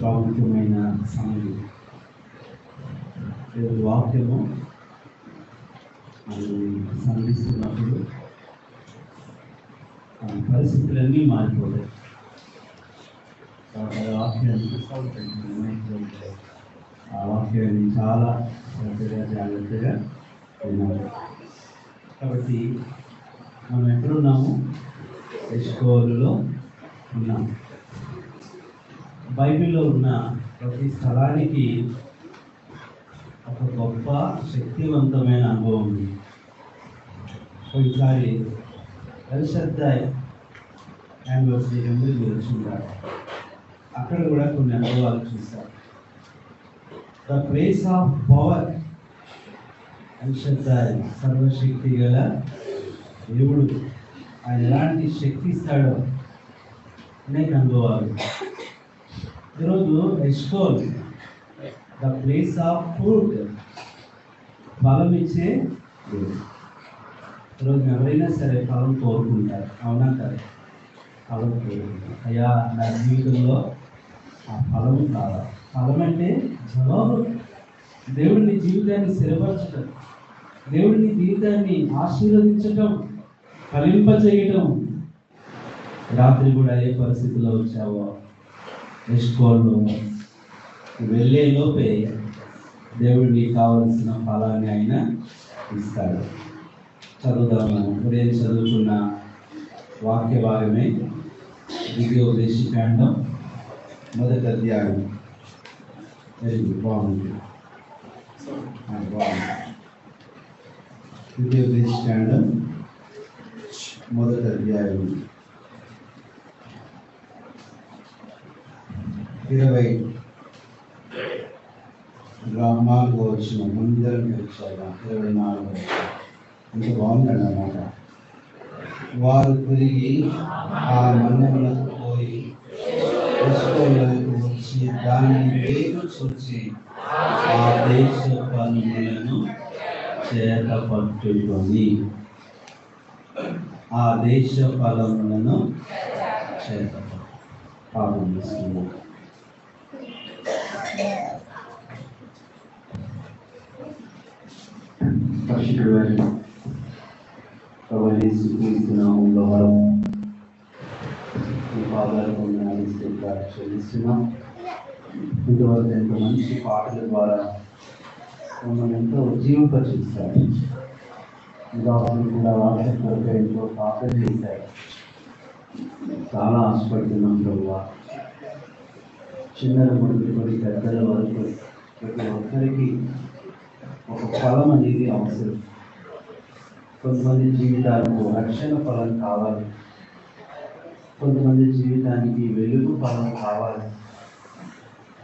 ప్రాముఖ్యమైన సమయం. దేవుడి వాక్యము మనం సంధిస్తున్నప్పుడు పరిస్థితులన్నీ మారిపోతాయి. కాబట్టి ఆ వాక్యాన్ని చాలా శ్రద్ధగా జాగ్రత్తగా విన్నాము. కాబట్టి మనం ఎక్కడున్నాము? ఎష్కోలులో ఉన్నాము. బైబిల్లో ఉన్న ప్రతి స్థలానికి ఒక గొప్ప శక్తివంతమైన అనుభవం ఉంది. కొన్నిసారి ఎల్షద్దాయ్ యానివర్సరీ మీరు వచ్చుంటారు. అక్కడ కూడా కొన్ని అనుభవాలు చూస్తారు. The place of power. El Shaddai సర్వశక్తి గల దేవుడు, ఆయన ఎలాంటి శక్తి ఇస్తాడో అనేక అనుభవాలు. ఈరోజు ఎష్కోల్ ద ప్లేస్ ఆఫ్ ఫ్రూట్, ఫలం ఇచ్చే దేవుడు. ఈరోజు ఎవరైనా సరే ఫలం కోరుకుంటారు, అవునా కదా? ఫలం కోరుకుంటారు. అయ్యా నా జీవితంలో ఆ ఫలం కావాలి. ఫలం అంటే జవాబు. దేవుడిని జీవితాన్ని స్థిరపరచడం, దేవుడిని జీవితాన్ని ఆశీర్వదించటం, ఫలింపజేయటం. రాత్రి కూడా ఏ పరిస్థితిలో వచ్చావో ఎష్కోల్లో వెళ్ళే లోపే దేవుడికి కావలసిన ఫలాన్ని ఆయన ఇస్తాడు. చదువుదాము. ఉదయం చదువుకున్న వాక్య భాగమే ద్వితీయోపదేశకాండం 1వ అధ్యాయం. వెరీ గుడ్, బాగుంది. ద్వితీయోపదేశకాండం 1వ అధ్యాయం 24వ వచనం. ముందరం వచ్చారు 24వ. ఇంత బాగుందండి అన్నమాట. వారు తిరిగి ఆ మందములకు పోయి ఎష్కోలుకు వచ్చి దాని పేరు చూచి ఆ దేశ ఫలములను చేతపట్టుకొని ఆ దేశ ఫలములను చేతపట్టుకున్నారు. పరిశుద్ధుడైన ప్రభువైన యేసుక్రీస్తు నామములో ఈ పాదాలకు వందనాలు చెల్లిస్తున్నాం. ఇంతవరకు ఎంతో మంచి పాటల ద్వారా మమ్మల్ని ఎంతో జీవింపచేశారు. ఉదాహరణ కూడా వాక్య కొరకు ఎంతో ప్రార్థన చేశారు. చాలా ఆశపడుతున్నాం ప్రభువా. చిన్నల మొదలుకొని పెద్దల వరకు ప్రతి ఒక్కరికి ఒక ఫలం అనేది అవసరం. కొంతమంది జీవితాలకు రక్షణ ఫలం కావాలి, కొంతమంది జీవితానికి వెలుగు ఫలం కావాలి,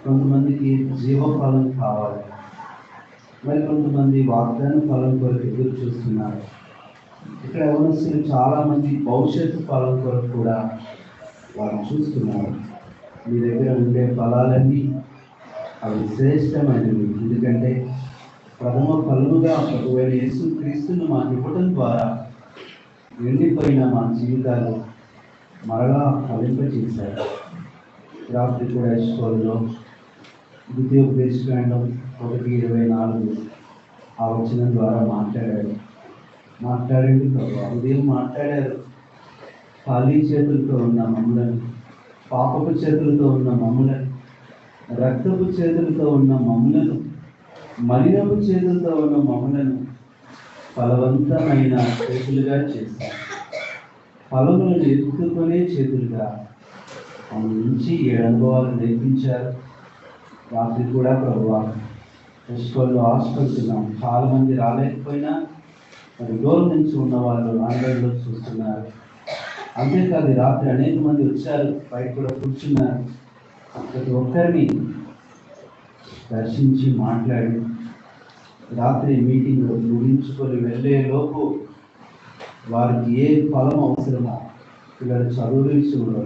కొంతమందికి జీవ ఫలం కావాలి, మరి కొంతమంది వాగ్దాన ఫలం కొరకు ఎదురు చూస్తున్నారు. ఇక్కడ యవనస్తులు చాలామంది భవిష్యత్తు ఫలం కొరకు కూడా వారు చూస్తున్నారు. మీ దగ్గర ఉండే ఫలాలన్నీ అవి శ్రేష్టమైనవి. ఎందుకంటే ప్రథమ ఫలముగా ప్రభువైన యేసుక్రీస్తును మాకు ఇవ్వడం ద్వారా ఎండిపోయిన మా జీవితాలు మరలా ఫలింపచేశారు. రాత్రి కూడా ఎష్కోలులో ద్వితీయోపదేశకాండం 1:24 ఆ వచనం ద్వారా మాట్లాడండి ప్రభు. ఉదయం మాట్లాడారు. ఖాళీ చేతులతో ఉన్న మమ్ములను, పాపపు చేతులతో ఉన్న మమ్ములను, రక్తపు చేతులతో ఉన్న మమ్ములను, మలినపు చేతులతో ఉన్న మమ్ములను ఫలవంతమైన చేతులుగా చేశారు. ఫలములను ఎత్తుకునే చేతులుగా నుంచి 7 అనుభవాలు నేర్పించారు. రాత్రి కూడా ప్రభువా ఎష్కోల్లో ఆశపడుతున్నాం. చాలా మంది రాలేకపోయినా మరి దూరం నుంచి ఉన్న వాళ్ళు ఆన్లైన్లో చూస్తున్నారు. అంతేకాదు రాత్రి అనేక మంది వచ్చారు, బయట కూడా కూర్చున్నారు. ప్రతి ఒక్కరిని దర్శించి మాట్లాడి రాత్రి మీటింగ్ ముగించుకొని వెళ్ళే లోపు వారికి ఏ ఫలం అవసరమో, పిల్లల చదువుల విషయంలో,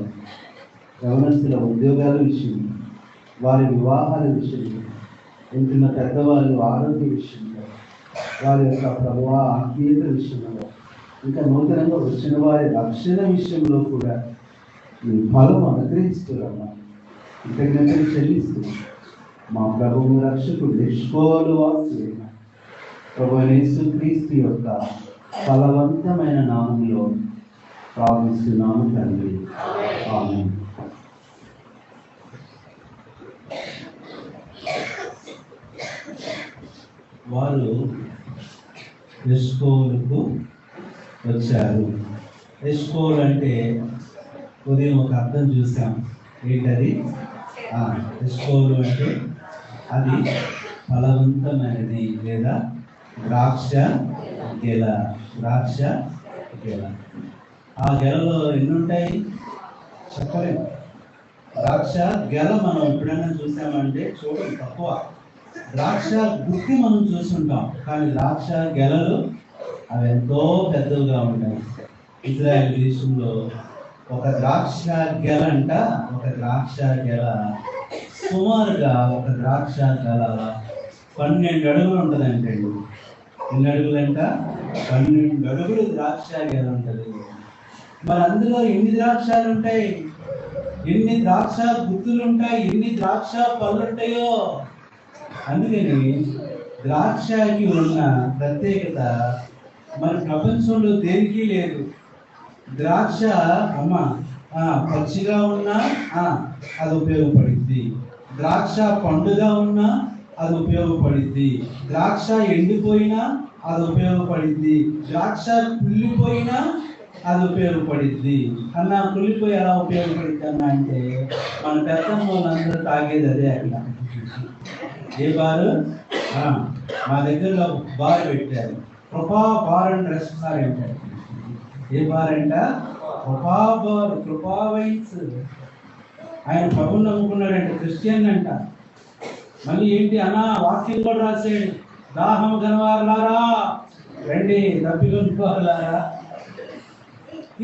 యవనస్తుల ఉద్యోగాల విషయంలో, వారి వివాహాల విషయంలో, ఉంటున్న పెద్దవాళ్ళు ఆరోగ్య విషయంలో, వారి యొక్క ప్రభువా ఆత్మీయత విషయంలో, ఇంకా నూతనంగా వచ్చిన వారి రక్షణ విషయంలో కూడా ఈ ఫలం అనుగ్రహిస్తున్నాం. కృతజ్ఞతలు చెల్లిస్తూ మా ప్రభువు రక్షకుడు ఎష్కోలు వాసులైన ప్రభువైన యేసుక్రీస్తు యొక్క ఫలవంతమైన నామంలో ప్రార్థిస్తున్నాము తండ్రి. ఆమేన్. వారు ఎష్కోలుకు వచ్చారు. ఎష్కోల్ అంటే ఉదయం ఒక అర్థం చూసాం. ఏంటది? ఎష్కోలు అంటే అది ఫలవంతమైనది లేదా ద్రాక్ష గెల. ద్రాక్ష గెల. ఆ గెలలో ఎన్ని ఉంటాయి చెప్పలేము. ద్రాక్ష గెల మనం ఎప్పుడైనా చూసామంటే చూడండి తక్కువ. ద్రాక్ష గుత్తి మనం చూస్తుంటాం, కానీ ద్రాక్ష గెలలు అవి ఎంతో పెద్దవిగా ఉంటాయి. ఇజ్రాయెల్ దేశంలో ఒక ద్రాక్ష గెల సుమారుగా ఒక ద్రాక్ష గెల 12 అడుగులు ఉంటుందంటే. ఎన్ని అడుగులంట? 12 అడుగులు ద్రాక్ష గెల ఉంటుంది. మరి అందులో ఎన్ని ద్రాక్షాలు ఉంటాయి, ఎన్ని ద్రాక్ష గుత్తులు ఉంటాయి, ఎన్ని ద్రాక్ష పళ్ళు ఉంటాయో. అందుకని ద్రాక్షకి ఉన్న ప్రత్యేకత మన ప్రపంచంలో దేనికి లేదు. ద్రాక్ష పచ్చిగా ఉన్నా అది ఉపయోగపడుద్ది, ద్రాక్ష పండుగా ఉన్నా అది ఉపయోగపడుద్ది, ద్రాక్ష ఎండిపోయినా అది ఉపయోగపడుద్ది, ద్రాక్ష కుళ్ళిపోయినా అది ఉపయోగపడుద్ది. కుళ్ళిపోయి ఎలా ఉపయోగపడుద్ది అంటే మన పెద్దమ్మ వాళ్ళందరూ తాగేది అదే. అట్లా ఏ బారు? మా దగ్గరలో బార్ పెట్టారు, కృపా bar and restaurant. A bar అంట? కృపా బార్, కృపా వైన్స్. ఆయన ప్రభుని నమ్ముకున్నాడంట, క్రిస్టియన్ అంట. మళ్ళీ ఏంటి వాక్యం కూడా రాసాడు, దాహం గనవారులారా రండి, తప్పికొనుకోవాలారా.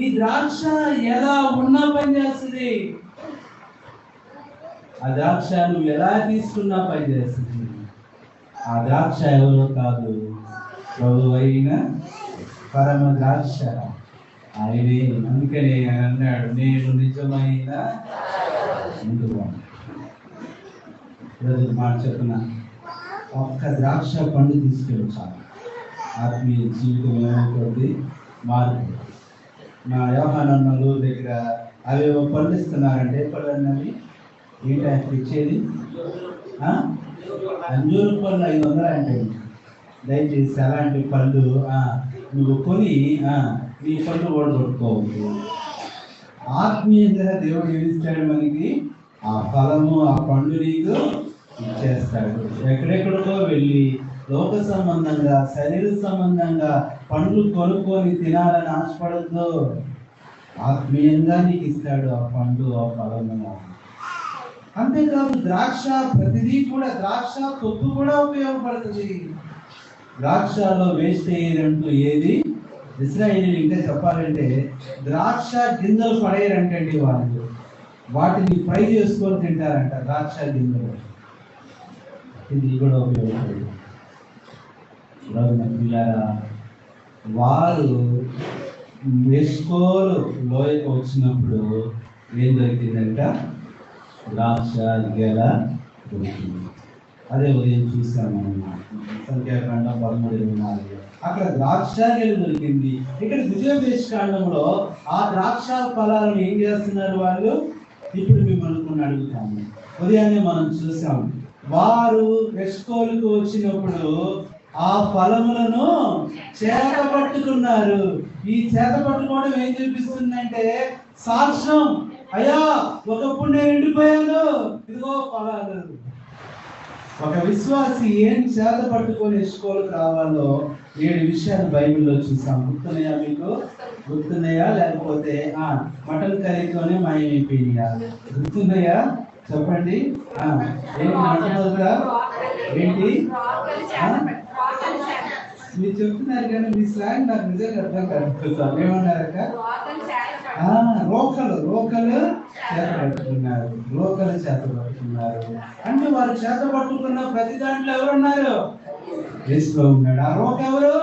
ఈ ద్రాక్ష ఎలా ఉన్నా పని చేస్తుంది. ఆ ద్రాక్ష నువ్వు ఎలా తీసుకున్నా పని చేస్తుంది. ఆ ద్రాక్ష ఎవరో కాదు, ప్రభు అయిన పరమ ద్రాక్ష ఆయనే. అందుకని అన్నాడు, నేను నిజమైన మాట చెప్తున్నా, ఒక్క ద్రాక్ష పండు తీసుకెళ్ళాలి, ఆత్మీయ జీవితం ఏమైపోతుంది, మార్పు. మా యోహానన్నలు దగ్గర అవేవో పళ్ళు ఇస్తున్నారంటే, పళ్ళు అన్నవి ఏంటి ఆయన ఇచ్చేది? అంజూరు పళ్ళు 500 అంటే. దయచేసి అలాంటి పళ్ళు నువ్వు కొని నీ పళ్ళు ఓడగొట్టుకోవద్దు. ఆత్మీయంగా దేవుడు ఏమిస్తాడు మనకి? ఆ ఫలము, ఆ పండు నీకు ఇచ్చేస్తాడు. ఎక్కడెక్కడికో వెళ్ళి లోక సంబంధంగా, శరీర సంబంధంగా పండ్లు కొనుక్కొని తినాలని ఆశపడద్దు. ఆత్మీయంగా నీకు ఇస్తాడు ఆ పండు, ఆ ఫలము. అంతేకాదు ద్రాక్ష ప్రతిదీ కూడా, ద్రాక్ష తొక్కు కూడా ఉపయోగపడుతుంది. ద్రాక్షలో వేస్ట్ అయ్యేదంటూ ఏది? ఇశ్రాయేలీయులు ఇంకా చెప్పాలంటే ద్రాక్ష గింజలు పడేయరంటండి వాళ్ళు, వాటిని ఫ్రై చేసుకొని తింటారంట ద్రాక్ష గింజలు. ఇది కూడా ఉపయోగపడదు. వారు ఎష్కోలు లోయకు వచ్చినప్పుడు ఏం దొరికిందంట? ద్రాక్ష గెల దొరికింది. అదే ఉదయం చూసాము సంఖ్యాకాండం 13:24. అక్కడ ద్రాక్ష గెల దొరికింది. ఇక్కడ ద్వితీయోపదేశకాండంలో ఆ ద్రాక్ష ఫలాలను ఏం చేస్తున్నారు వాళ్ళు? ఇప్పుడు మిమ్మల్ని అడుగుతాము. ఉదయాన్నే మనం చూసాము, వారు ఎష్కోలుకు వచ్చినప్పుడు ఆ ఫలములను చేత పట్టుకున్నారు. ఈ చేత పట్టుకోవడం ఏం చూపిస్తుందంటే సాక్ష్యం. అయ్యా, ఒకప్పుడు నేను ఎండిపోయాను, ఇదిగో ఫలాలు. ఒక విశ్వాసి ఏం చేత పట్టుకొని ఎష్కోలుకు రావాలో 7 విషయాలు బైబిల్లో చూసాం. గుర్తున్నాయా మీకు? గుర్తున్నాయా? లేకపోతే మటన్ కర్రీతోనే మాయమైపోయినాయా? గుర్తున్నాయా? చెప్పండి. ఏంటి మీరు చెప్తున్నారు కానీ మీ స్లాంగ్ నాకు నిజంగా అర్థం కాదు. ఏమన్నారక్క? రోకలు చేత పట్టుకున్నారు. రోకలు చేత పట్టుకున్నారు అంటే వారు చేత పట్టుకున్న ప్రతి దాంట్లో ఎవరున్నారు? యేసులో ఉన్నాడు. ఆ రోక ఎవరు?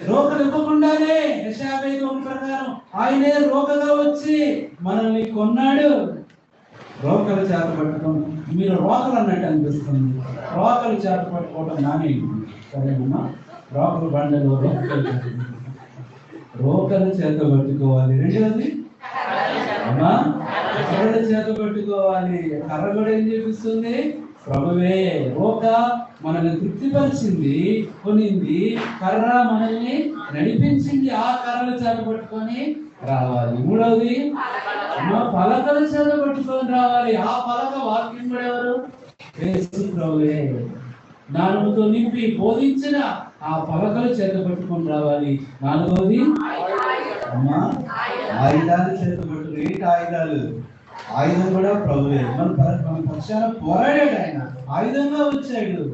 రోకలు ఇవ్వకుండానే యెషయా 51 ప్రకారం ఆయనే రోకగా వచ్చి మనల్ని కొన్నాడు. రోకలు చేత పట్టుకొని, మీరు రోకలు అన్నట్టు అనిపిస్తుంది. రోకలు చేత పట్టుకోవడం నానేయండి, సరేనమ్మా. రోకలు బండలు రోకలు చేత పట్టుకోవాలి. రెండవది అమ్మా కర్రల చేత పట్టుకోవాలి. కర్ర కూడా ఏం చూపిస్తుంది? ప్రభువే. రోక మనల్ని తృప్తిపరిచింది, కొనింది. కర్ర మనల్ని నడిపించింది. ఆ కర్రల చేత పట్టుకొని రావాలి. మూడవది పలకల చేత పట్టుకొని రావాలి. ఆ పలక వాక్యం కూడా ఎవరు? యేసు ప్రభువే. నాలుగుతో నింపి బోధించిన ఆ పలకలు చేత పట్టుకొని రావాలి. నాలుగవది అమ్మా ఆయుధాలు చేత పట్టుకుని. ఏంటి ఆయుధాలు? ఆయుధం కూడా ప్రభువే. మన పక్షాన పోరాడాడు ఆయన, ఆయుధంగా వచ్చాడు.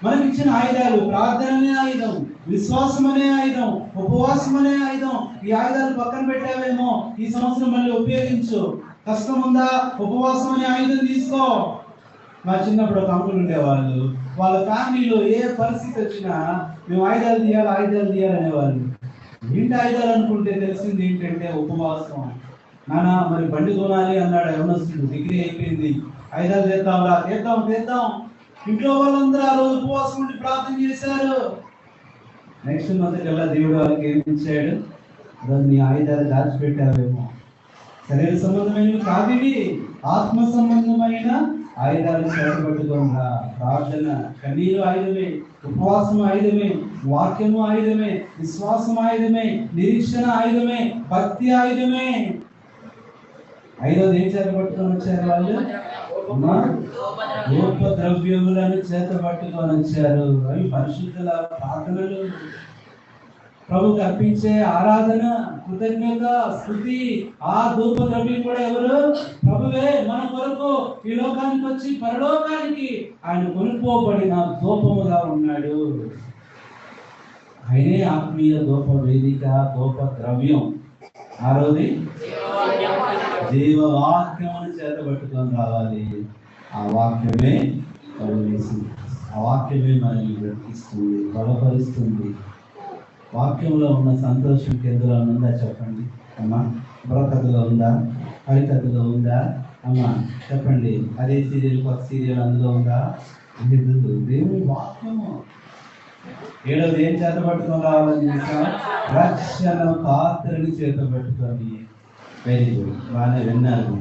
మనకి ఇచ్చిన ఆయుధాలు ప్రార్థన అనే ఆయుధం, విశ్వాసం అనే ఆయుధం, ఉపవాసం అనే ఆయుధం. ఈ ఆయుధాలు పక్కన పెట్టావేమో, ఈ సంవత్సరం మళ్ళీ ఉపయోగించు. కష్టం ఉందా? ఉపవాసం అనే ఆయుధం తీసుకో. మా చిన్నప్పుడు ఒక అంకులు ఉండేవాళ్ళు, వాళ్ళ ఫ్యామిలీలో ఏ పరిస్థితి వచ్చినా మేము ఆయుధాలు తీయాలి అనేవాళ్ళు. ఏంటి ఆయుధాలు అనుకుంటే తెలిసింది ఏంటంటే ఉపవాసం. నాన్న మరి బండి కొనాలి అన్నాడు యవనస్తుడు, డిగ్రీ అయిపోయింది. ఆయుధాలు తీద్దాం. ఇంట్లో వాళ్ళందరూ ఆ రోజు ఉపవాసం ఉండి ప్రార్థన చేశారు. నెక్స్ట్ మంత్ కల్లా దేవుడు వాళ్ళకి ఏమి ఇచ్చాడు? నీ ఆయుధాలు దాచిపెట్టావేమో. శరీర సంబంధమైనవి కాదు, ఆత్మ సంబంధమైన ఆయుధాలు చేతపట్టుకోగా. ప్రార్థన, కన్నీరు ఆయుధమే, ఉపవాసం ఆయుధమే, వాక్యము ఆయుధమే, విశ్వాసం ఆయుధమే, నిరీక్షణ ఆయుధమే, భక్తి ఆయుధమే. ఐదోది ఏం చేత పట్టుకొని వచ్చారు వాళ్ళు? ధూప ద్రవ్యములను చేత పట్టుకొని వచ్చారు. అవి పరిశుద్ధుల ప్రార్థనలు, ప్రభుకి అర్పించే ఆరాధన, కృతజ్ఞత, స్తుతి. ఆ ధూప ద్రవ్యం కూడా ఎవరు? ప్రభువే. మన కొరకు ఈ లోకానికి వచ్చి పరలోకానికి ఆయన కొనుక్కోబడిన ధూపముగా ఉన్నాడు. ఆయనే ఆత్మీయ ధూప వేదిక, ధూప ద్రవ్యం. ఆరోది జీవవాక్యమును చేత పట్టుకొని రావాలి. ఆ వాక్యమే ఆ వాక్యమే మనల్ని బ్రతికిస్తుంది, బలపరుస్తుంది. వాక్యంలో ఉన్న సంతోషం ఎందులో ఉందా చెప్పండి అమ్మా? బుర్రకథలో ఉందా? హరికథలో ఉందా అమ్మా? చెప్పండి. అదే సీరియల్, కొత్త సీరియల్ అందులో ఉందా? దేవుని వాక్యము. ఏడవది ఏం చేత పట్టుకొని రావాలని రక్షణ పాత్రని చేత పట్టుకొని. వెరీ గుడ్, బాగానే విన్నారు.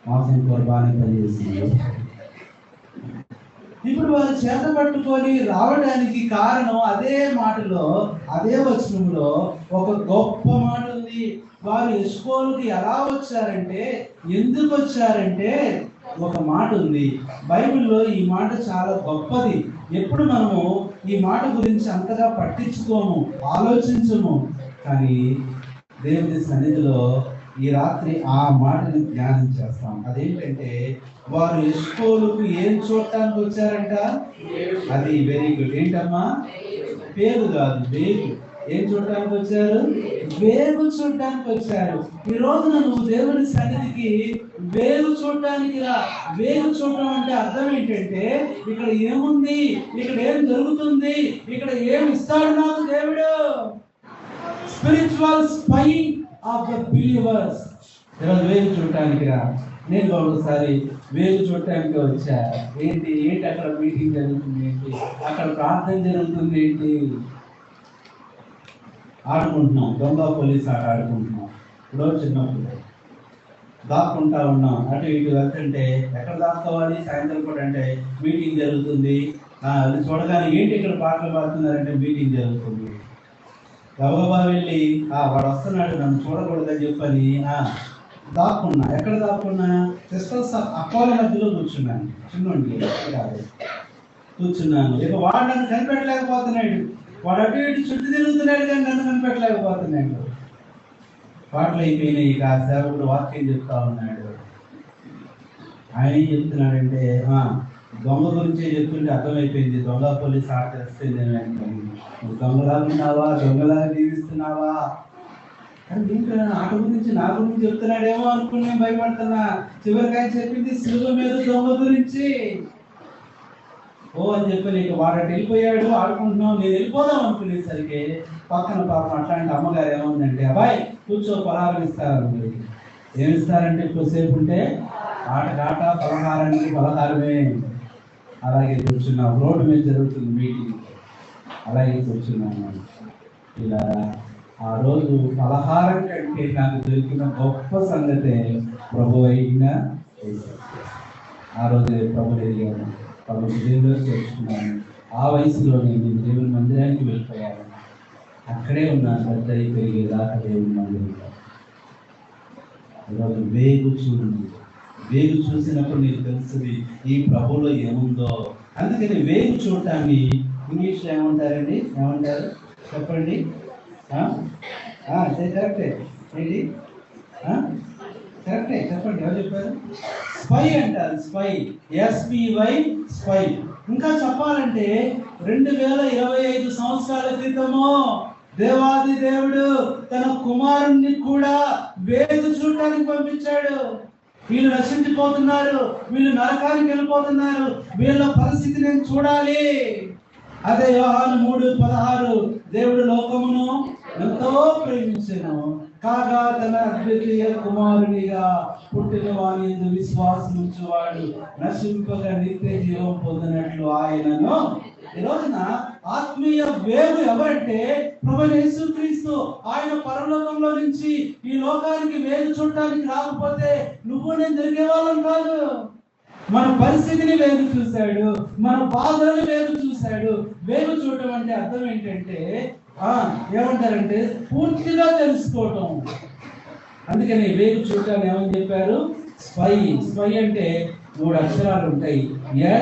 మాసం కూర బాగానే పనిచేస్తుంది. ఇప్పుడు వారు చేత పట్టుకొని రావడానికి కారణం అదే మాటలో, అదే వచనంలో ఒక గొప్ప మాట ఉంది. వారు ఎస్కోలుకి ఎలా వచ్చారంటే, ఎందుకు వచ్చారంటే ఒక మాట ఉంది బైబిల్లో. ఈ మాట చాలా గొప్పది. ఎప్పుడు మనము ఈ మాట గురించి అంతగా పట్టించుకోము, ఆలోచించము. కానీ దేవుని సన్నిధిలో ఈ రాత్రి ఆ మాటని ధ్యానం చేస్తాం. అదేంటంటే వారు ఎస్కోలుకు ఏం చూడటానికి వచ్చారంట? అది వెరీ గుడ్. ఏంటమ్మా? పేరు కాదు, వేగు. ఏం చూడటానికి వచ్చారు? వేగు చూడటానికి వచ్చారు. ఈ రోజున నువ్వు దేవుని సన్నిధికి వేగు చూడటానికి రా. వేగు చూడటం అంటే అర్థం ఏంటంటే, ఇక్కడ ఏముంది, ఇక్కడ ఏం జరుగుతుంది, ఇక్కడ ఏమి ఇస్తాడు నాకు దేవుడు. Spiritual spy of the believers. ఈరోజు వేగు చూడటానికి రా. నేను ఒకసారి వేగు చూడటానికి వచ్చా. ఏంటి అక్కడ మీటింగ్ జరుగుతుంది ఏంటి, అక్కడ ప్రార్థన జరుగుతుంది ఏంటి? ఆడుకుంటున్నాం, దొంగ పోలీస్ ఆట ఆడుకుంటున్నాం. ఇప్పుడు చిన్నప్పుడు దాక్కుంటా ఉన్నాం. అటు ఇటు వెళ్తుంటే ఎక్కడ దాక్కోవాలి? సాయంత్రం పూట అంటే మీటింగ్ జరుగుతుంది. అది చూడగానే ఏంటి ఇక్కడ పాటలు పాడుతున్నారంటే మీటింగ్ జరుగుతుంది. గబగబా వెళ్ళి వాడు వస్తున్నాడు నన్ను చూడకూడదని చెప్పని దాక్కున్నా. ఎక్కడ దాక్కున్నా? సిస్టర్స్ అక్కోల మధ్యలో కూర్చున్నాను. చిన్నోండి కాదు, కూర్చున్నాను. ఇక వాడు నన్ను కనిపెట్టలేకపోతున్నాడు. వాడు అటు ఇటు చుట్టూ తిరుగుతున్నాడు కానీ నన్ను కనిపెట్టలేకపోతున్నాడు. పాటలు అయిపోయినాయి. ఇక ఆ సేవకుడు వాక్యం చెప్తా ఉన్నాడు. ఆయన ఏం చెప్తున్నాడంటే, దొంగ గురించే చెప్తుంటే అర్థమైపోయింది. దొంగ పోలీస్ ఆట చేస్తుంది. నువ్వు దొంగలాగున్నావా, దొంగలాగా జీవిస్తున్నావా అని దీంట్లో ఆట గురించి నా గురించి చెప్తున్నాడేమో అనుకుని నేను భయపడుతున్నా. చివరికి ఆయన చెప్పింది శిలువ మీద దొంగ గురించి. అని చెప్పి నీకు వాడు వెళ్ళిపోయాడు, ఆడుకుంటున్నావు. నేను వెళ్ళిపోదాం అనుకునేసరికి పక్కన పాపం అట్లాంటి అమ్మగారు ఏముందంటే, అబ్బాయి కూర్చో పలారం ఇస్తారని. ఏమిస్తారంటే ఎక్కువసేపు ఉంటే ఆటకాట పలహారానికి పలహారమే. అలాగే కూర్చున్నాం, రోడ్డు మీద జరుగుతుంది మీటింగ్, అలాగే కూర్చున్నాను. ఇలా ఆ రోజు పలహారం కంటే నాకు దొరికిన గొప్ప సంగతే ప్రభు అయిన ఆ రోజు ప్రభు ఎదిగాను, ప్రభు దేవుడు తెచ్చుకున్నాను. ఆ వయసులోనే నేను దేవుని మందిరానికి వెళ్ళిపోయాను. అక్కడే ఉన్నాను, పెద్ద పెరిగేదాకా దేవుని మందిరంలో. ఈరోజు వేగు చూడండి, వేగు చూసినప్పుడు నీకు తెలుస్తుంది ఈ ప్రభులో ఏముందో. అందుకని వేగు చూడటాన్ని ఇంగ్లీష్లో ఏమంటారండి? ఏమంటారు చెప్పండి? కరెక్టే ఏంటి? కరెక్టే చెప్పండి, ఎవరు చెప్పారు? స్పై అంటారు, స్పై, SPY, స్పై. ఇంకా చెప్పాలంటే 2025 సంవత్సరాల క్రితము దేవాది దేవుడు తన కుమారుణ్ణి కూడా వేగు చూడటానికి పంపించాడు. వీళ్ళు రక్షించిపోతున్నారు, వీళ్ళు నరకానికి వెళ్ళిపోతున్నారు, వీళ్ళ పరిస్థితి నేను చూడాలి. అదే యోహాను 3:16 దేవుడు లోకమును ఎంతో ప్రేమించెను కాగా తన అద్వితీయ కుమారునిగా పుట్టిన వాని యందు విశ్వాసం ఉంచువాడు నశింపక నిత్య జీవం పొందినట్లు ఆయనను. ఈ రోజున ఆత్మీయ వేగు ఎవరంటే ప్రభువైన యేసుక్రీస్తు. ఆయన పరలోకంలో నుంచి ఈ లోకానికి వేగు చూడటానికి రాకపోతే నువ్వు నేను దొరికే వాళ్ళం కాదు. మన పరిస్థితిని వేగు చూశాడు, మన బాధలను వేగు చూశాడు. వేగు చూడటం అంటే అర్థం ఏంటంటే ఏమంటారంటే పూర్తిగా తెలుసుకోవటం. అందుకని వేగు చూడటాన్ని ఏమని చెప్పారు? స్పై. స్పై అంటే 3 అక్షరాలు ఉంటాయి,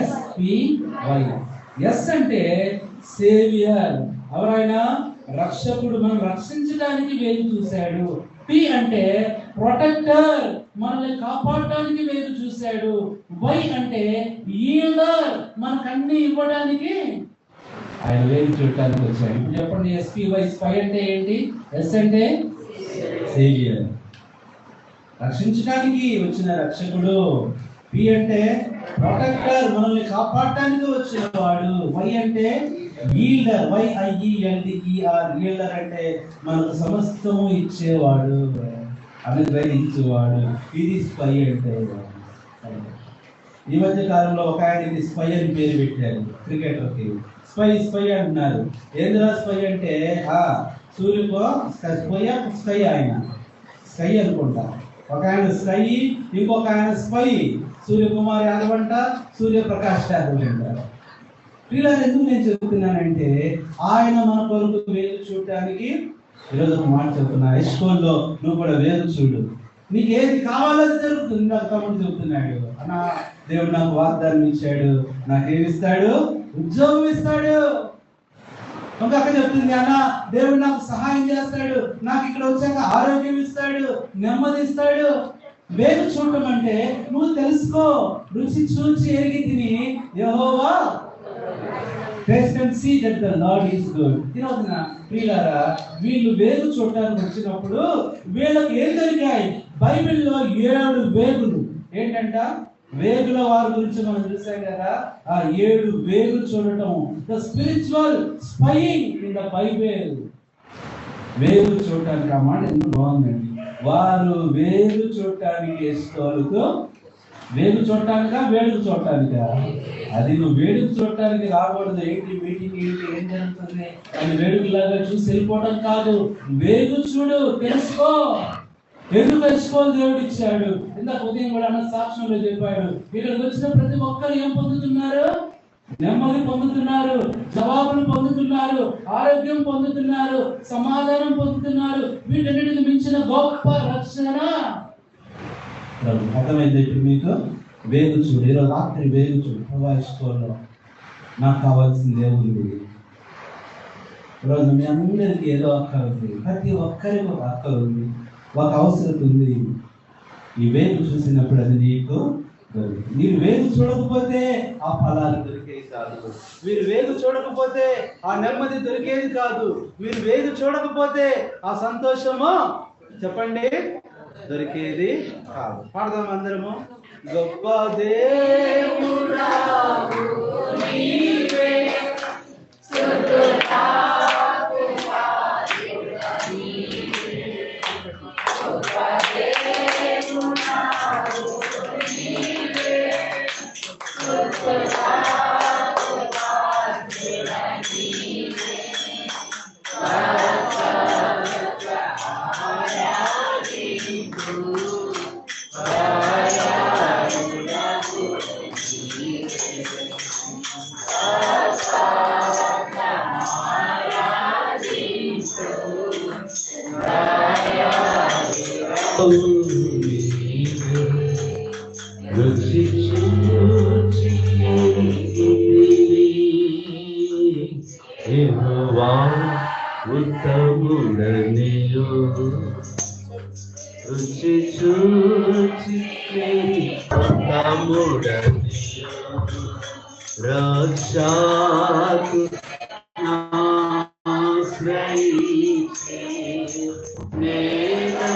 SPY. ఎస్ అంటే సేవియర్, ఎవరైనా రక్షకుడు, మనం రక్షించడానికి వేగు చూశాడు. P అంటే ప్రొటెక్టర్, మనల్ని కాపాడటానికి వేగు చూశాడు. Y అంటే ఈల్డర్, మనకన్నీ ఇవ్వడానికి ఆయన వేగు చూడటానికి వచ్చాడు. ఇప్పుడు చెప్పండి, SPY, స్పై అంటే ఏంటి? ఎస్ అంటే సేవియర్, రక్షించడానికి వచ్చిన రక్షకుడు. P అంటే ప్రొటెక్టర్, మనల్ని కాపాడటానికి వచ్చిన వాడు. Y అంటే ఈల్డర్, YIELDER, ఈల్డర్ అంటే మనకు సమస్తము ఇచ్చేవాడు, అనుగ్రహించేవాడు. ఇది స్పై అంటే. ఈ మధ్య కాలంలో ఒక ఆయనకి స్పై అని పేరు పెట్టారు, క్రికెటర్కి. స్పై అంటున్నారు. ఏంద్రా స్పై అంటే సూర్యుకో స్కై, ఆయన స్కై అనుకుంటా. ఒక ఆయన స్కై, ఇంకొక ఆయన స్పై. సూర్యకుమార్ యాదవ్ అంట, సూర్యప్రకాష్ యాదవ్ అంటారు. పిల్లలు ఎందుకు నేను చెబుతున్నానంటే ఆయన మన కొరకు వేలు చూడటానికి ఈరోజు ఒక మాట చెబుతున్నా. హైస్కూల్లో నువ్వు కూడా వేలు చూడు, నీకు ఏది కావాలో జరుగుతుంది. నాకు తమ్ముడు చెబుతున్నాడు, అన్న దేవుడు నాకు వాగ్దానం ఇచ్చాడు, నాకేమిస్తాడు? ఉద్యోగం ఇస్తాడు. ఇంకా అక్క చెప్తుంది, అన్న దేవుడు నాకు సహాయం చేస్తాడు, నాకు ఇక్కడ వచ్చాక ఆరోగ్యం ఇస్తాడు, నెమ్మది ఇస్తాడు. వేగు చూడటం అంటే నువ్వు తెలుసుకో, రుచి చూచి ఎరిగి తిని యెహోవా taste and see that the Lord is good. ఈరోజున ప్రియులారా, వీళ్ళు వేగు చూడటానికి వచ్చినప్పుడు వీళ్ళకి ఏం దొరికాయి? బైబిల్లో 7 వేగులు. ఏంటంట? వేగుల వారి గురించి మనం చూసాం కదా. ఆ 7 వేగులు చూడటం, the spiritual spying in the Bible. వేగు చూడటానికి, ఆ మాట ఎంత బాగుందండి. వారు వేగు చూడటానికి ఎస్కోలుతో, వేగు చూడటానికా వేడుకు చూడటానికా? అది నువ్వు వేడుకు చూడటానికి రాకూడదు. ఏంటి మీటింగ్, ఏంటి, ఏం జరుగుతుంది అని వేడుకలాగా చూసి వెళ్ళిపోవడం కాదు. వేగు చూడు, తెలుసుకో. ఎందుకు తెలుసుకోవాలి? దేవుడు ఇచ్చాడు. ఇందాక ఉదయం కూడా అన్న సాక్ష్యంలో చెప్పాడు, ఇక్కడికి వచ్చిన ప్రతి ఒక్కరు ఏం పొందుతున్నారు? నెమ్మది పొందుతున్నారు, జవాబులు పొందుతున్నారు, ఆరోగ్యం పొందుతున్నారు, సమాధానం పొందుతున్నారు. వీటన్నిటిని మించిన గొప్ప రక్షణ. అర్థమైంది ఇప్పుడు మీకు? వేగు చూడు, ఈరోజు రాత్రి వేగు చూడు. ప్రభావిస్కోలో నాకు కావాల్సింది ఏముంది? ఈరోజు మీ అందరికీ ఏదో అక్కర ఉంది, ప్రతి ఒక్కరికి ఒక అక్కర ఉంది, ఒక అవసరం ఉంది. ఈ వేగు చూసినప్పుడు అది నీకు దొరుకుతుంది. మీరు వేగు చూడకపోతే ఆ ఫలాలు దొరికేది కాదు. మీరు వేగు చూడకపోతే ఆ నెమ్మది దొరికేది కాదు. మీరు వేగు చూడకపోతే ఆ సంతోషము, చెప్పండి, దొరికేది కాదు. పాడదాం అందరము. గొప్ప దేవుడా నీవే, గొప్ప దేవుడా రుచి చూచి యెహోవా ఉత్తముడనియు రుచి చూచి ఉత్తముడనియు రక్షకు ఆశ్రయించి నేనయుడైతిని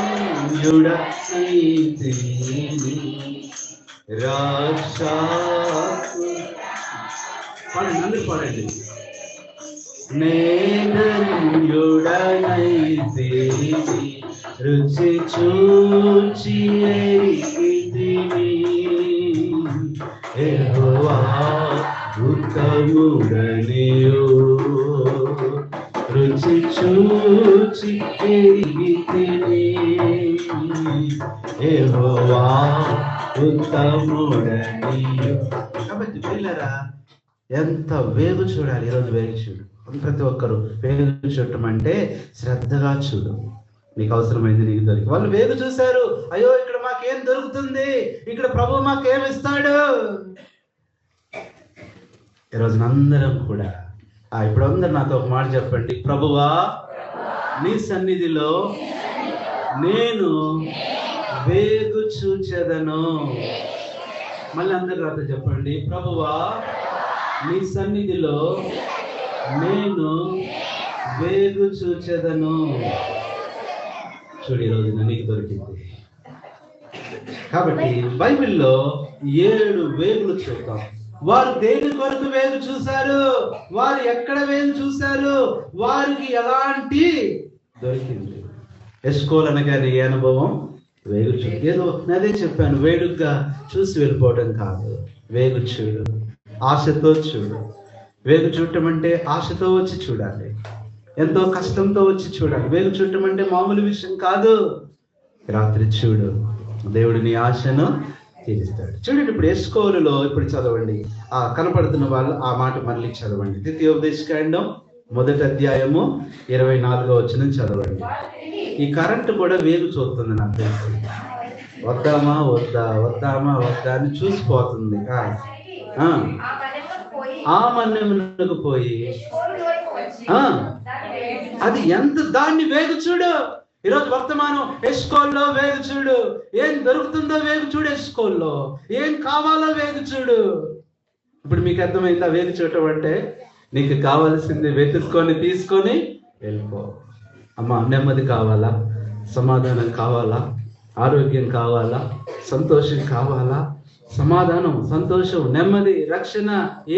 రక్షకు పాడండి పాడండి నేనయుడైతిని రుచి చూచి ఎరిగితిని యెహోవా ఉత్తముడనియు రుచి చూచి ఎరిగితిని యెహోవా ఉత్తముడనియు. కాబట్టి పిల్లరా, ఎంత వేగు చూడాలి ఈరోజు. వేగు చూడు. ప్రతి ఒక్కరు వేగు చూడటం అంటే శ్రద్ధగా చూడు. నీకు అవసరమైంది నీకు దొరికి. వాళ్ళు వేగు చూశారు, అయ్యో ఇక్కడ మాకేం దొరుకుతుంది, ఇక్కడ ప్రభు మాకేమిస్తాడు. ఈరోజు అందరం కూడా ఇప్పుడు అందరు నాతో ఒక మాట చెప్పండి, ప్రభువా నీ సన్నిధిలో నేను వేగు చూచెదను. మళ్ళీ అందరు నాతో చెప్పండి, ప్రభువా నీ సన్నిధిలో నేను వేగు చూచెదను. చూడు, ఈరోజు నీకు దొరికింది. కాబట్టి బైబిల్లో 7 వేగులు చూద్దాం. వారు దేని కొరకు వేగు చూశారు, వారు ఎక్కడ వేగు చూశారు, వారికి ఎలాంటి దొరికింది. ఎస్కోల్ అనగానే ఏ అనుభవం? వేగు చూడు. ఏదో అదే చెప్పాను, వేడుగ్గా చూసి వెళ్ళిపోవడం కాదు. వేగు చూడు, ఆశతో చూడు. వేగు చూడటం అంటే ఆశతో వచ్చి చూడాలి, ఎంతో కష్టంతో వచ్చి చూడాలి. వేగు చూడటం అంటే మామూలు విషయం కాదు. రాత్రి చూడు, దేవుడు నీ ఆశను తీరుస్తాడు. చూడండి, ఇప్పుడు ఎస్కోలులో ఇప్పుడు చదవండి. కనపడుతున్న వాళ్ళు ఆ మాట మళ్ళీ చదవండి. ద్వితీయోపదేశకాండం 1వ అధ్యాయము 24వ వచనం చదవండి. ఈ కరెంట్ కూడా వేగు చూస్తుంది. నాకు తెలుసు, వద్దామా వద్దా వద్దామా వద్దా అని చూసిపోతుంది. ఆ మన్నెమునకు పోయి అది ఎంత దాన్ని వేగు చూడు. ఈరోజు వర్తమానం ఎస్కోల్లో వేగు చూడు. ఏం దొరుకుతుందో వేగు చూడు. ఎస్కోల్లో ఏం కావాలో వేగు చూడు. ఇప్పుడు మీకు అర్థమైందా? వేగు చూడటం అంటే నీకు కావాల్సింది వెతుక్కొని తీసుకొని వెళ్ళిపో. అమ్మా, నెమ్మది కావాలా, సమాధానం కావాలా, ఆరోగ్యం కావాలా, సంతోషం కావాలా, సమాధానం, సంతోషం, నెమ్మది, రక్షణ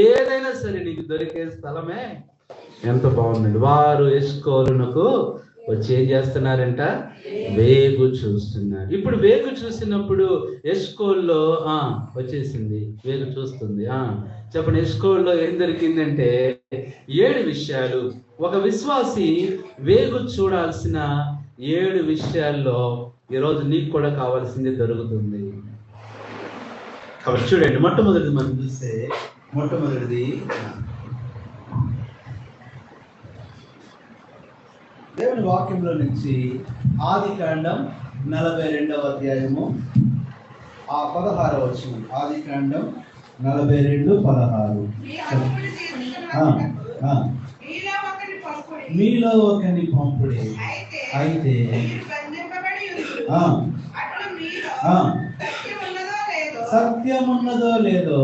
ఏదైనా సరే నీకు దొరికే స్థలమే. ఎంత బాగుందండి. వారు ఎస్కోలునకు వచ్చి ఏం చేస్తున్నారంట? వేగు చూస్తున్నారు. ఇప్పుడు వేగు చూసినప్పుడు ఎస్కోల్లో వచ్చేసింది, వేగు చూస్తుంది. చెప్పండి, ఎస్కోల్లో ఏం దొరికిందంటే 7 విషయాలు. ఒక విశ్వాసి వేగు చూడాల్సిన 7 విషయాల్లో ఈరోజు నీకు కూడా కావాల్సింది దొరుకుతుంది. కాబట్టి చూడండి, మొట్టమొదటిది మనం చూస్తే, మొట్టమొదటిది దేవుని వాక్యంలో నుంచి ఆదికాండం 42వ అధ్యాయము 16వ వచనం. ఆదికాండం 42:16. మీలో ఒకని పంపుడే, అయితే సత్యమున్నదో లేదో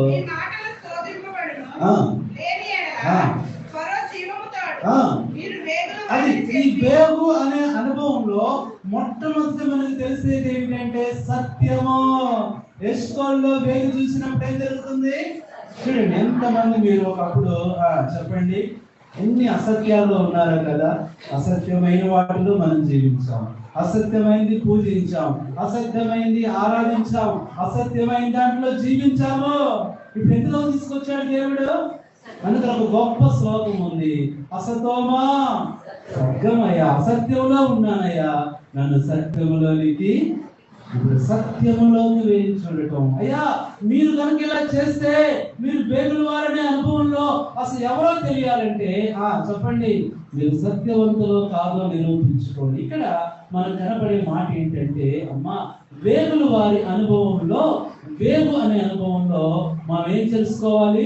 అది ఈ వేగు అనే అనుభవంలో మొట్టమొదటి మనకు తెలిసేది ఏంటంటే సత్యము. ఎస్కోల్లో వేగు చూసినప్పుడు ఏం జరుగుతుంది? చూడండి, ఎంతమంది మీరు ఒకప్పుడు చెప్పండి, ఎన్ని అసత్యాల్లో ఉన్నారో కదా. అసత్యమైన వాటిలో మనం జీవించాం, అసత్యమైంది పూజించాం, అసత్యమైంది ఆరాధించాం, అసత్యమైన దాంట్లో జీవించాము. ఇప్పుడు ఎందులో తీసుకొచ్చాడు దేవుడు? అందులో ఒక గొప్ప శ్లోకం ఉంది, అసతోమా స్వర్గమయ్యా, అసత్యంలో ఉన్నానయ్యా, నన్ను సత్యంలోనికి ఇప్పుడు సత్యములోకి వేయి చూడటం. అయ్యా మీరు కనుక ఇలా చేస్తే మీరు వేగుల వారనే అనుభవంలో అసలు ఎవరో తెలియాలంటే చెప్పండి, మీరు సత్యవంతులో కాదో నిరూపించుకోండి. ఇక్కడ మనకు కనపడే మాట ఏంటంటే, అమ్మా వేగుల వారి అనుభవంలో, వేగు అనే అనుభవంలో మనం ఏం తెలుసుకోవాలి?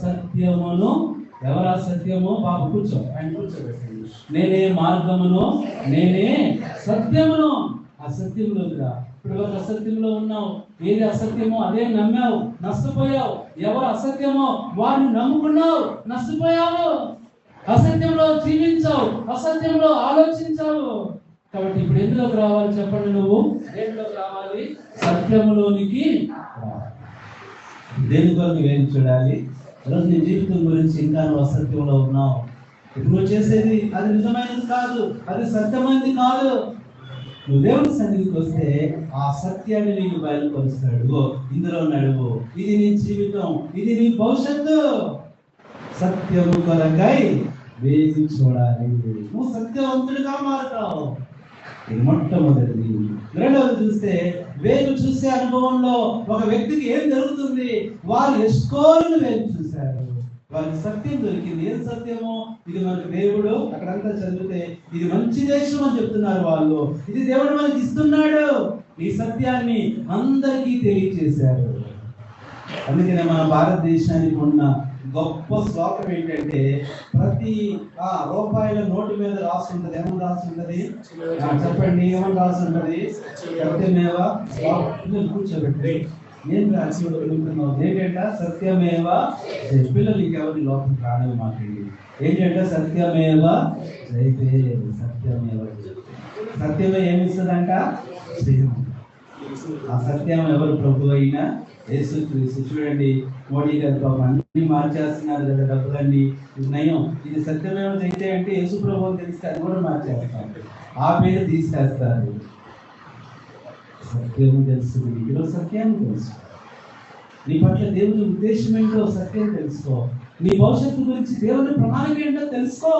సత్యమును. ఎవరా సత్యము? బాబు కూర్చో, ఆయన కూర్చోబెట్టండి. నేనే మార్గమును, నేనే సత్యమును. ఆ సత్యంలోకి రా. ఇప్పుడు ఒక అసత్యంలో ఉన్నావు, ఏది అసత్యమో అదే నమ్మావు, నష్టపోయావు. ఎవరు అసత్యమో వారిని నమ్ముకున్నావు, నష్టపోయావు. అసత్యంలో జీవించావు, అసత్యంలో ఆలోచించావు. కాబట్టి ఇప్పుడు ఎందులోకి రావాలి చెప్పండి? నువ్వు దేనిలోకి రావాలి? సత్యములోనికి రావాలి. దేని కొరకు వేరు చూడాలి? ఈరోజు నీ జీవితం గురించి ఇంకా నువ్వు అసత్యంలో ఉన్నావు. ఇప్పుడు నువ్వు చేసేది అది నిజమైనది కాదు, అది సత్యమైనది కాదు. నువ్వు దేవుని సన్నిధికి వస్తే ఆ సత్యాన్ని నీకు బయలుపరుస్తాడు. ఇందులో నడువు, ఇది నీ జీవితం, ఇది నీ భవిష్యత్తు. సత్యము కొరకై వేచి చూడాలి. నువ్వు సత్యవంతుడిగా మారుతావు. ఇది మొట్టమొదటిది. రెండవది చూస్తే, వేగు చూసే అనుభవంలో ఒక వ్యక్తికి ఏం జరుగుతుంది? వారు ఎస్కోలును వేగు చూశారు. వారికి సత్యం దొరికింది. ఏం సత్యమో? ఇది మనకు దేవుడు, అక్కడంతా చదివితే ఇది మంచి దేశం అని చెప్తున్నారు వాళ్ళు. ఇది దేవుడు మనకి ఇస్తున్నాడు. ఈ సత్యాన్ని అందరికీ తెలియజేశారు. అందుకనే మన భారతదేశానికి ఉన్న గొప్ప శ్లోకం ఏంటంటే, ప్రతి రూపాయల నోటు మీద రాసి ఉంటది. ఏమని రాసి ఉంటది? చెప్పండి, ఏమని రాసి ఉంటది? సత్యమేవ. కూర్చోబెట్టి నేను రాసి ఏంటంట? సత్యమేవ. పిల్లలు ఇంకెవరి లోపం రావడం మాట్లాడి ఏంటంట? సత్యమేవ అయితే సత్యమేవ. సత్యమే ఏమిస్తుందంట? ఆ సత్యం ఎవరు? ప్రభు అయినా యేసుక్రీస్తు. చూడండి, మోడీ గారి పాపం అన్ని మార్చేస్తున్నారు కదా, డబ్బులన్నీ నయం. ఇది సత్యమేవ అయితే అంటే యేసు ప్రభు అని తెలిస్తే అది కూడా మార్చేస్తారు, ఆ పేరు తీసేస్తారు. సత్యం తెలుసు, నీలో సత్యాన్ని తెలుసు. నీ పట్ల దేవుని ఉద్దేశం ఏంటో సత్యం తెలుసుకో. నీ భవిష్యత్తు గురించి దేవుని ప్రణాళిక ఏంటో తెలుసుకో.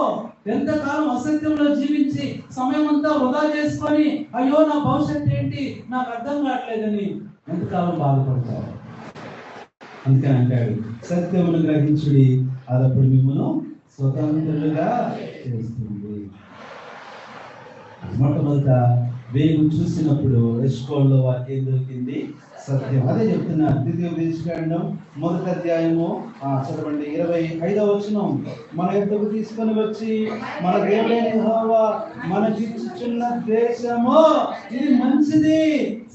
ఎంతకాలం అసత్యంలో జీవించి సమయం అంతా వృధా చేసుకొని అయ్యో నా భవిష్యత్తు ఏంటి నాకు అర్థం కావట్లేదని ఎంతకాలం బాధపడతావు? అందుకని అంటాడు, సత్యమును గ్రహించుడి, అదప్పుడు మిమ్మల్ని స్వతంత్రులుగా చేస్తుంది. మొట్టమొదట వేగు చూసినప్పుడు ఎస్కోల్లో వారికి ఏం దొరికింది? సత్యం. అదే చెప్తున్నారు. ద్వితీయోపదేశకాండం 1వ అధ్యాయము చదవండి 25వ వచనం. మన యొద్దకు తీసుకొని వచ్చి మన దేవుడైన యెహోవా మనకిచ్చుచున్న దేశము ఇది మంచిది.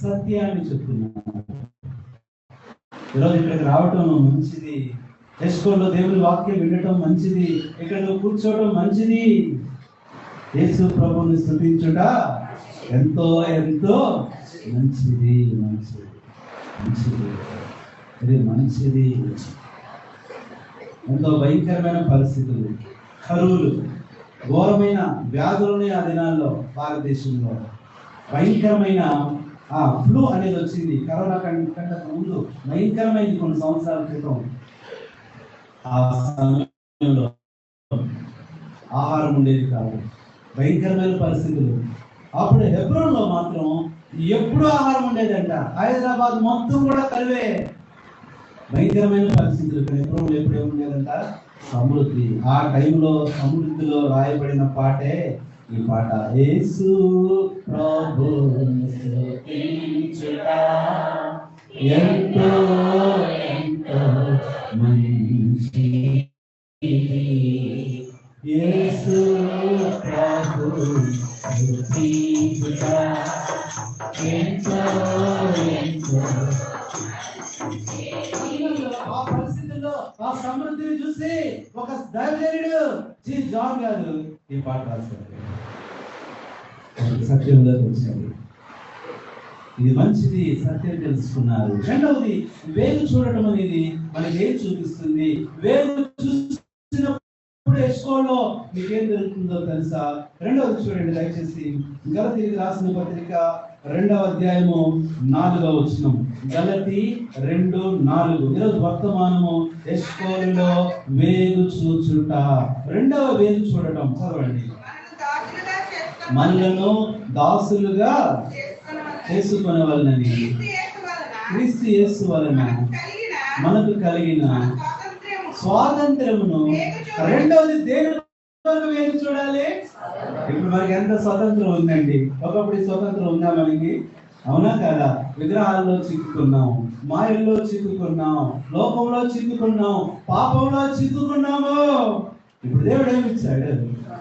సత్యాన్ని చెప్తున్నారు. ఈరోజు ఇక్కడికి రావటం మంచిది, ఎస్కోల్లో దేవుని వాక్యం వినటం మంచిది, ఇక్కడ నువ్వు కూర్చోవడం మంచిది, యేసు ప్రభువుని స్తుతించుట ఎంతో ఎంతో మంచిది. మంచిది మంచిది ఇది మంచిది. ఎంతో భయంకరమైన పరిస్థితులు, కరువులు, ఘోరమైన వ్యాధులని ఆ దినాల్లో భారతదేశంలో భయంకరమైన ఫ్లూ అనేది వచ్చింది. కరోనా కంటే ముందు భయంకరమైంది కొన్ని సంవత్సరాల క్రితం. ఆ సమయంలో ఆహారం ఉండేది కాదు, భయంకరమైన పరిస్థితులు. అప్పుడు హెబ్రోన్లో మాత్రం ఎప్పుడు ఆహారం ఉండేదంట. హైదరాబాద్ మొత్తం కూడా కరువే, భయంకరమైన పరిస్థితులు. హెబ్రోన్లో ఎప్పుడు ఏముండేదంట? సమృద్ధి. ఆ టైంలో సమృద్ధిలో రాయబడిన పాటే ఈ పాట. యేసు ప్రభువుని స్తుతించుట ఎంతో ఎంతో మంచిది. యేసు ప్రభువుని స్తుతించుట ఎంతో ఎంతో. ఆ పరిస్థితుల్లో ఆ సమృద్ధిని చూసి ఒక దైవజనుడు జాన్ గారు ఈ పాట రాశారు. సత్యంలోకి వచ్చింది. ఇది మంచిది, సత్యం తెలుసుకున్నారు. రెండవది, వేగు చూడటం అనేది మనకి ఏం చూపిస్తుంది? వేగు చూసినప్పుడు ఎస్కోల్లో మీకేం జరుగుతుందో తెలుసా? రెండవది చూడండి దయచేసి, గలతీయులకు రాసిన పత్రిక 2వ అధ్యాయము 4వ వచనం. గలతీ 2:4. ఈరోజు వర్తమానము ఎస్కోలులో వేగు చూచుట. రెండవ వేగు చూడటం చదవండి. మనలను దాసులుగా చేసుకునే వాళ్ళని క్రీస్తు యేసు వలన మనకు కలిగిన స్వాతంత్రమును. రెండవది దేని కొరకు వేచి చూడాలి? ఇప్పుడు మనకి ఎంత స్వతంత్రం ఉందండి. ఒకప్పుడు స్వతంత్రం ఉందా మనకి? అవునా కదా? విగ్రహాల్లో చిక్కుకున్నాం, మాయల్లో చిక్కుకున్నాం, లోకంలో చిక్కుకున్నాం, పాపంలో చిక్కుకున్నాము. ఇప్పుడు దేవుడు ఏమి ఇచ్చాడు?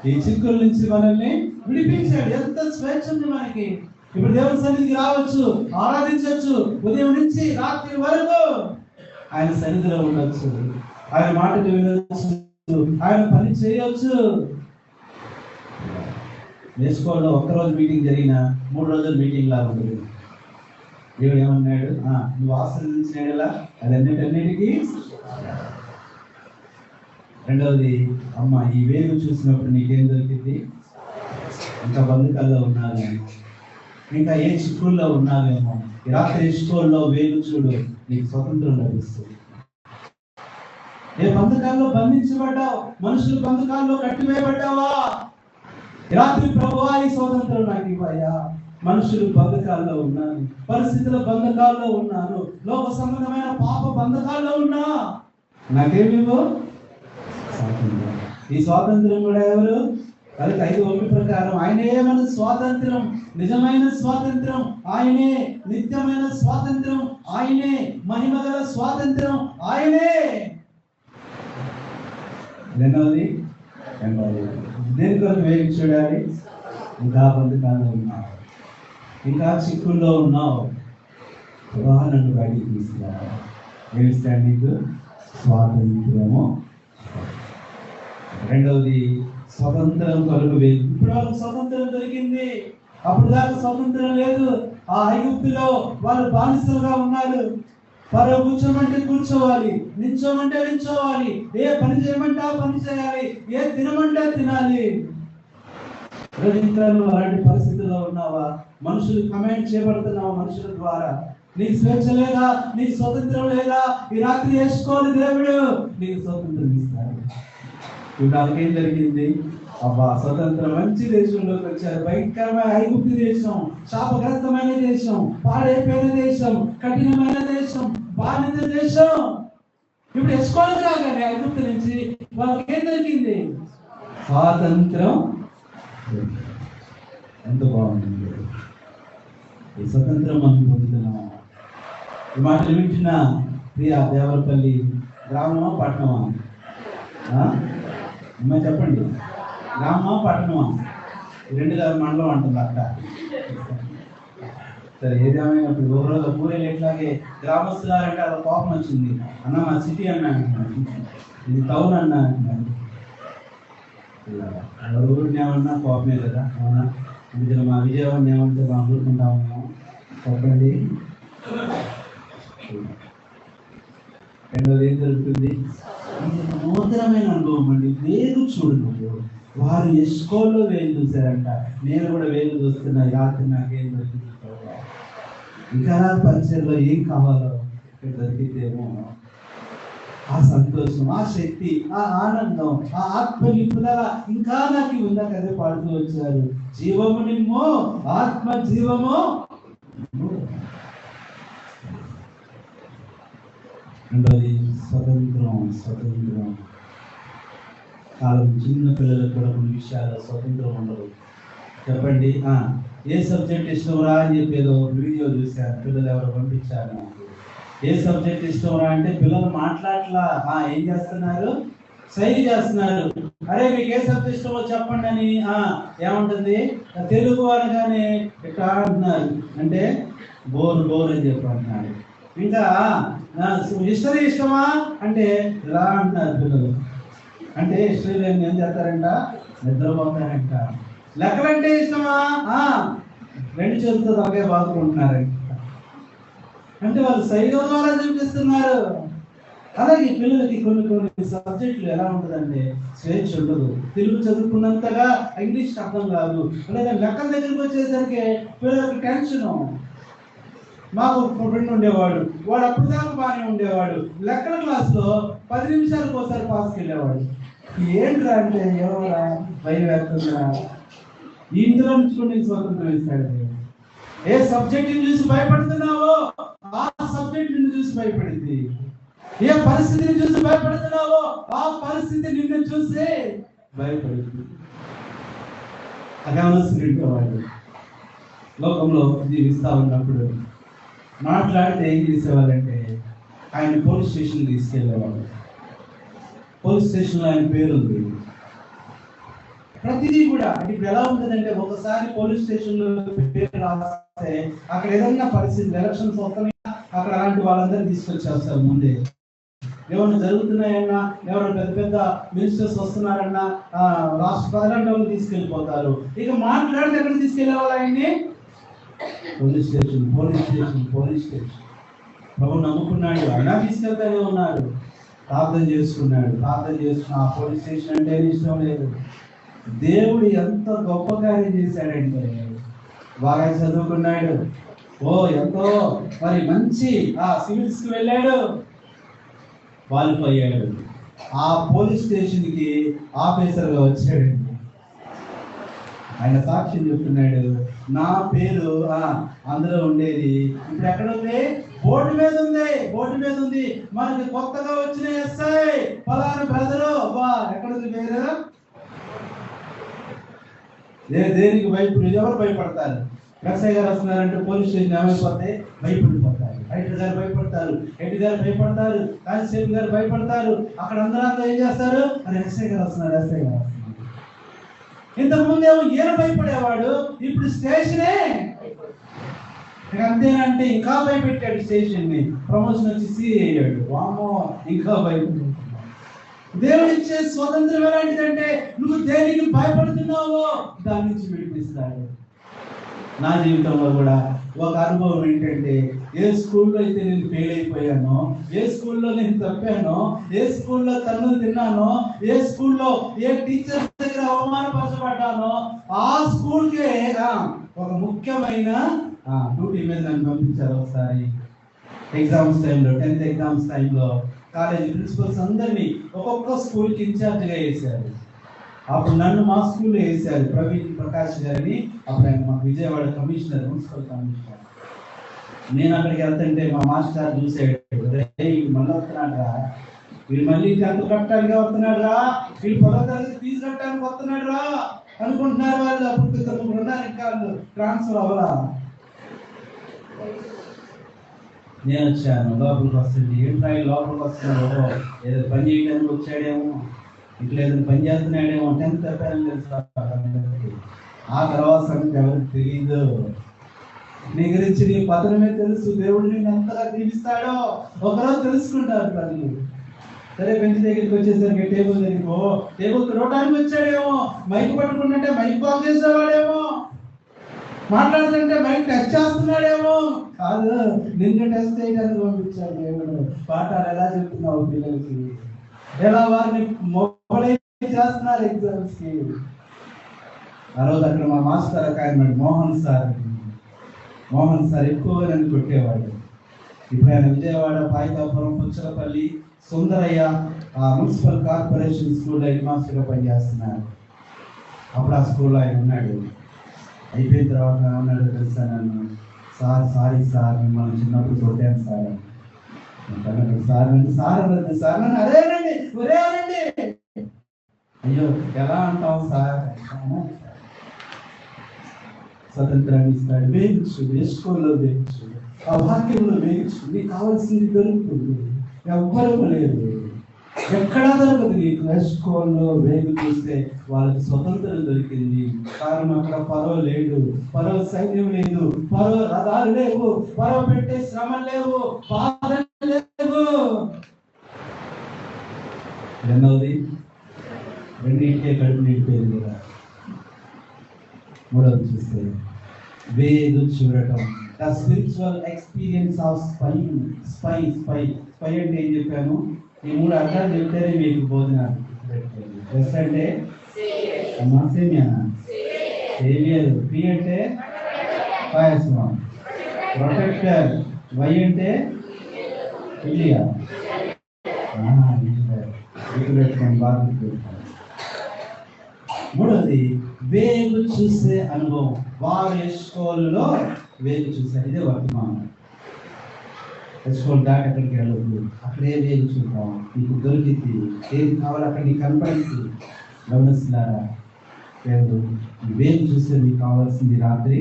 ఈ చిక్కుల నుంచి మనల్ని విడిపించాడు. ఎంత స్వేచ్ఛ ఉంది మనకి. ఇప్పుడు దేవుని సన్నిధికి రావచ్చు, ఆరాధించవచ్చు, ఉదయం నుంచి రాత్రి వరకు ఆయన సన్నిధిలో ఉండొచ్చు, ఆయన మాటలు వినొచ్చు, ఆయన పని చేయొచ్చు. నేర్చుకోవడం ఒక్కరోజు మీటింగ్ జరిగిన 3 రోజుల మీటింగ్ లాగా ఉంటుంది. దేవుడు ఏమన్నాడు? నువ్వు ఆశ్రయించినలా అది అన్నిటికీ. రెండవది, అమ్మ ఈ వేలు చూసినప్పుడు నీకేం దొరికింది? ఇంకా బంధుకాల్లో ఉన్నాను, ఇంకా ఏ చిక్కుల్లో ఉన్నావేమో. రాత్రి ఇష్టంలో వేలు చూడు, నీకు స్వతంత్రం లభిస్తుంది. ఏ బంధకాల్లో బంధించబడ్డావు? మనుషుల బంధకాల్లో కట్టివేయబడ్డావా? రాత్రి ప్రభువా ఈ స్వతంత్రం నాకు ఇవ్వయ్యా. మనుషులు బంధకాల్లో ఉన్నాను, పరిస్థితుల బంధకాల్లో ఉన్నాను, లోక సంబంధమైన పాప బంధకాల్లో ఉన్నా, నాకేమివో స్వాతంత్రం. ఈ స్వాతంత్రం కూడా ఎవరు? వాళ్ళకి 5:1 ప్రకారం ఆయనే మన స్వాతంత్రం, నిజమైన స్వాతంత్రం ఆయనే, నిత్యమైన స్వాతంత్రం ఆయనే, మహిమగల స్వాతంత్రం ఆయనే. రెండవది దేని కొరకు వేచి చూడాలి? ఇంకా బంధకాల్లో ఉన్నావు, ఇంకా చిక్కుల్లో ఉన్నావు, నన్ను బయటికి తీసుకురావాలి. ఏమిస్తాడు నీకు? స్వాతంత్రము. రెండవది స్వతంత్రం కొరకు వేచి. ఇప్పుడు వాళ్ళకి స్వతంత్రం దొరికింది, అప్పుడు దాకా స్వతంత్రం లేదు. ఆ ఐగుప్తులో వాళ్ళు బానిసలుగా ఉన్నారు. పరో కూర్చోమంటే కూర్చోవాలి, నిల్చోమంటే నిల్చోవాలి, ఏ పని చేయమంటే ఆ పని చేయాలి, ఏ తినమంటే తినాలి. అలాంటి పరిస్థితుల్లో ఉన్నావా? మనుషులు కమెంట్ చేయబడుతున్నావా? మనుషుల ద్వారా నీకు స్వేచ్ఛ లేదా? నీకు స్వతంత్రం లేదా? ఈ రాత్రి వేసుకోవాలి, దేవుడు నీకు స్వతంత్రం ఇస్తాడు. ఇప్పుడు వాళ్ళకేం జరిగింది? అబ్బా స్వతంత్రం, మంచి దేశంలోకి వచ్చారు. భయంకరమైన ఐగుప్తు దేశం, శాపగ్రస్తమైన దేశం, పాడైపోయిన దేశం, కఠినమైన దేశం, బాధిత దేశం. ఇప్పుడు ఎస్కోలు రాగానే ఐగుప్తు నుంచి వాళ్ళకి ఏం దొరికింది? స్వాతంత్రం. ఎంత బాగుంటుంది ఈ స్వతంత్రం మనం పొందుతున్నాం. ఈ మాటలు వింటున్న ప్రియా దేవరపల్లి గ్రామమా పట్టణమా? అమ్మాయి చెప్పండి, గ్రామమా పట్టణమా? 2 మండలం అంటుంది అక్క. సరే, ఏదేమైనా ఊరేళ్ళు ఎట్లాగే గ్రామస్తులారంటే అలా కోపం వచ్చింది. అన్న మా సిటీ అన్నా, ఇది టౌన్ అన్నా అంటున్నారు. ఊరిని ఏమన్నా కోపమే కదా. అవునా? ఇది మా విజయవాడని ఏమంటే మా ఊరుకుంటా ఉన్నాము. చెప్పండి. రెండోది ఏం జరుగుతుంది? నూతనమైన అనుభవం అండి. వేలు చూడు, వారు ఎస్కోల్లో వేలు చూశారంట, నేను కూడా వేలు చూస్తున్నా. రాత్రి నాకేం దొరికింది? ఇంకా పరిచయంలో ఏం కావాలో ఇక్కడ దొరికితేమో ఆ సంతోషం, ఆ శక్తి, ఆ ఆనందం, ఆ ఆత్మ నింపుదల ఇంకా నాకు ఉందా కదే పాడుతూ వచ్చారు. జీవము నిమ్మో, ఆత్మ జీవము. రెండోది స్వతంత్రం. కాలం చిన్న పిల్లలకు కూడా కొన్ని విషయాల్లో స్వతంత్రం ఉండదు. చెప్పండి, ఏ సబ్జెక్ట్ ఇష్టంరా అని చెప్పేదో వీడియో చూశాను. పిల్లలు ఎవరు పంపించారు. ఏ సబ్జెక్ట్ ఇష్టంరా అంటే పిల్లలు మాట్లాడట్లా, ఏం చేస్తున్నారు? సైన్ చేస్తున్నారు. అరే మీకు ఏ సబ్జెక్ట్ ఇష్టమో చెప్పండి అని. ఏముంటుంది? తెలుగు అనగానే ఇట్లా అంటున్నారు, అంటే బోర్ అని చెప్పి అంటున్నారు. ఇంకా హిస్టరీ ఇష్టమా అంటే ఇలా అంటున్నారు పిల్లలు. అంటే హిస్టరీలో ఏం చేస్తారంట? నిద్రపోతారంట. లెక్కలంటే ఇష్టమా? 2 చేతులతో తలకే బాదుకుంటున్నారంట. అంటే వాళ్ళు సైగల ద్వారా చూపిస్తున్నారు. అలాగే పిల్లలకి కొన్ని సబ్జెక్టులు ఎలా ఉంటుందంటే స్వేచ్ఛ ఉండదు. తెలుగు చదువుకున్నంతగా ఇంగ్లీష్ అర్థం కాదు. అలాగే లెక్కల దగ్గరికి వచ్చేసరికి పిల్లలకి టెన్షను. మాకు ఫ్రెండ్ ఉండేవాడు, వాడు అప్పుడు దాకా బాగానే ఉండేవాడు. లెక్కల క్లాస్లో 10 నిమిషాలకు ఒకసారి పాస్కి వెళ్ళేవాడు. ఏంట్రా అంటే ఎవరా భయం వేస్తుందా? ఈ ఇంట్లో నుంచి కొన్ని స్వతంత్రం ఇస్తాడు. ఏ సబ్జెక్ట్ చూసి భయపడుతున్నావో ఆ సబ్జెక్ట్ నిన్ను చూసి భయపడింది. ఏ పరిస్థితిని చూసి భయపడుతున్నావో ఆ పరిస్థితి నిన్ను చూసి భయపడింది. అగమనిస్తుంటే వాడు లోకంలో జీవిస్తూ ఉన్నప్పుడు మాట్లాడితే ఏం చేసేవాళ్ళంటే ఆయన పోలీస్ స్టేషన్ తీసుకెళ్ళేవాడు. పోలీస్ స్టేషన్లో ఆయన పేరు ఉంది. ప్రతిదీ కూడా ఇప్పుడు ఎలా ఉంటుందంటే ఒకసారి పోలీస్ స్టేషన్లో పేరు రాస్తే అక్కడ ఏదైనా పరిస్థితి ఎలక్షన్స్ వస్తున్నాయా అక్కడ అలాంటి వాళ్ళందరినీ తీసుకొచ్చేస్తారు. ముందే ఏమన్నా జరుగుతున్నాయన్నా, ఎవరైనా పెద్ద పెద్ద మినిస్టర్స్ వస్తున్నారన్నా రాష్ట్ర ప్రధాని తీసుకెళ్ళిపోతారు. ఇక మాట్లాడితే ఎక్కడ తీసుకెళ్ళేవాళ్ళు ఆయన్ని? Police station, police station, police station. ప్రభు నమ్ముకున్నాడు, అయినా తీసుకెళ్తానే ఉన్నారు. ప్రార్థన చేసుకున్నాడు, ప్రార్థన చేసుకున్న ఆ పోలీస్ స్టేషన్ అంటే ఇష్టం లేదు. దేవుడు ఎంత గొప్ప కార్యం చేశాడంటే బాగా చదువుకున్నాడు, ఎంతో మరి మంచి సివిల్స్ కి వెళ్ళాడు, క్వాలిఫై అయ్యాడు. ఆ పోలీస్ స్టేషన్ కి ఆఫీసర్గా వచ్చాడండి. ఆయన సాక్ష్యం చెప్తున్నాడు, నా పేరు అందులో ఉండేది ఇప్పుడు ఎక్కడ ఉంది? బోర్డు మీద ఉంది, బోర్డు మీద ఉంది. మనకి కొత్తగా వచ్చిన ఎస్ఐ పలానా బ్రదరు. ఎక్కడుంది పేరు? దేనికి భయపడి ఎవరు భయపడతారు? ఎస్ఐ గారు వస్తున్నారంటే పోలీస్ స్టేషన్ ఏమైపోతే భయపడిపోతారు. రైటర్ గారు భయపడతారు, హెడ్ గారు భయపడతారు, కానిస్టేబుల్ గారు భయపడతారు. అక్కడ అందరూ ఏం చేస్తారు? అరే ఎస్ఐ గారు వస్తున్నారు, ఎస్ఐ గారు. ఇంతకుముందు ఏమో ఈయన భయపడేవాడు, ఇప్పుడు స్టేషనే అంతేనంటే ఇంకా భయపెట్టాడు స్టేషన్ ని. ప్రమోషన్ వచ్చి సిఐ అయ్యాడు. వామో ఇంకా భయపడు. దేవుడు ఇచ్చే స్వతంత్రం ఎలాంటిదంటే నువ్వు దేనికి భయపడుతున్నావో దాని నుంచి విడిపిస్తాడు. నా జీవితంలో కూడా ఒక అనుభవం ఏంటంటే, ఏ స్కూల్లో అయితే నేను ఫెయిల్ అయిపోయానో, ఏ స్కూల్లో నేను తప్పానో, ఏ స్కూల్లో తన్నులు తిన్నానో, ఏ స్కూల్లో ఏ టీచర్స్ దగ్గర అవమానపరచబడ్డానో ఆ స్కూల్కే ఒక ముఖ్యమైన డ్యూటీ మీద నన్ను పంపించారు. ఒకసారి ఎగ్జామ్స్ టైంలో, 10th ఎగ్జామ్స్ టైంలో కాలేజీ ప్రిన్సిపల్స్ అందరినీ ఒక్కొక్క స్కూల్కి ఇన్ఛార్జ్గా వేశారు. అప్పుడు నన్ను మా స్కూల్లో వేశారు, ప్రవీణ్ ప్రకాష్ గారిని. అప్పుడు ఆయన మాకు విజయవాడ కమిషనర్, మున్సిపల్ కమిషనర్. నేను అక్కడికి వెళ్తుంటే మా మాస్టర్ చూసాడు, మళ్ళీ వస్తున్నాడు రా, వీళ్ళు మళ్ళీ 10th కట్టడానికి వస్తున్నాడు రా, వీళ్ళు 10వ తరగతి ఫీజు కట్టడానికి వస్తున్నాడు రా అనుకుంటున్నారు వాళ్ళు. అప్పుడు ఉన్నారు, ఇంకా ట్రాన్స్ఫర్ అవ్వరా. నేను వచ్చాను లోపలికి వస్తుంది. ఏంట్రా లోపలికి వస్తున్నాడు, ఏదో పని చేయడానికి వచ్చాడేమో, ఇట్లా ఏదైనా పని చేస్తున్నాడేమో. 10th తప్పారని తెలుసు. ఆ తర్వాత సంగతి ఎవరికి తెలియదు. నీ గురించి నీ పతనమే తెలుసు. దేవుడు నిన్ను ఎంతగా దీవిస్తాడో ఒకరోజు తెలుసుకుంటారు ప్రజలు. సరే బెంచ్ దగ్గరికి వచ్చేసరికి టేబుల్ దగ్గరికి టేబుల్ తిరగడానికి వచ్చాడేమో, మైక్ పట్టుకుంటుంటే మైక్ బాగు చేసేవాడేమో, మాట్లాడుతుంటే మైక్ టెస్ట్ చేస్తున్నాడేమో. కాదు, నిన్ను టెస్ట్ చేయడానికి పంపించాడు దేవుడు. పాఠాలు ఎలా చెప్తున్నావు పిల్లలకి, ఎలా వారిని మొబైల్ చేస్తున్నారు ఎగ్జామ్స్ కి. ఆ రోజు అక్కడ మా మాస్టర్ ఒక ఆయన మోహన్ సార్ ఎక్కువగా నన్ను కొట్టేవాడు. ఇప్పుడు ఆయన విజయవాడ, పాయికాపురం, పుచ్చలపల్లి, సుందరయ్య మున్సిపల్ కార్పొరేషన్ స్కూల్లో హెడ్ మాస్టర్గా పనిచేస్తున్నారు. అప్పుడు ఆ స్కూల్లో ఆయన ఉన్నాడు. అయిపోయిన తర్వాత ఉన్నాడు తెలుసా, నన్ను సారీ సార్ మిమ్మల్ని చిన్నప్పుడు కొట్టాను సార్. సార్ నన్ను అదేనండి ఒరేనండి. అయ్యో ఎలా అంటాం సార్. స్వతంత్రాన్ని ఇస్తాడు, వేయించు, స్కూల్లో వేయించు, ఆ వాక్యంలో వేయించు, నీకు కావాల్సింది దొరుకుతుంది. ఎవ్వరూ లేదు, ఎక్కడా దొరకదు నీకు. స్కూల్లో వేగు చూస్తే వాళ్ళకి స్వతంత్రం దొరికింది. కారణం అక్కడ పరవ లేడు, పరవ సైన్యం లేదు, పరవ రథాలు లేవు, పరవ పెట్టే శ్రమ లేవు, బాధ లేవు. రెండవది రెండింటికే కడుపు నిండిపోయింది కదా. మూడవది చూస్తే వేగు చూడటం, the spiritual experience of spy అంటే ఏం చెప్పాను? ఈ 3 అర్థాలు చెప్తేనే మీకు బోధన. ఎస్ అంటే సేవియర్, పి అంటే పాయసం, ప్రొటెక్టర్, వై అంటే ఇలియా. మూడవది వేగు చూసే అనుభవం. వారు స్కూల్లో వేలు చూశారు. ఇదే వర్తమానం. దాటి అక్కడికి వెళ్ళదు, అక్కడే వేలు చూద్దాం, నీకు దొరికింది, ఏది కావాలో అక్కడ నీకు కనపడింది. గమనిస్తున్నారా? దేవుడు వేలు చూస్తే మీకు కావాల్సింది రాత్రి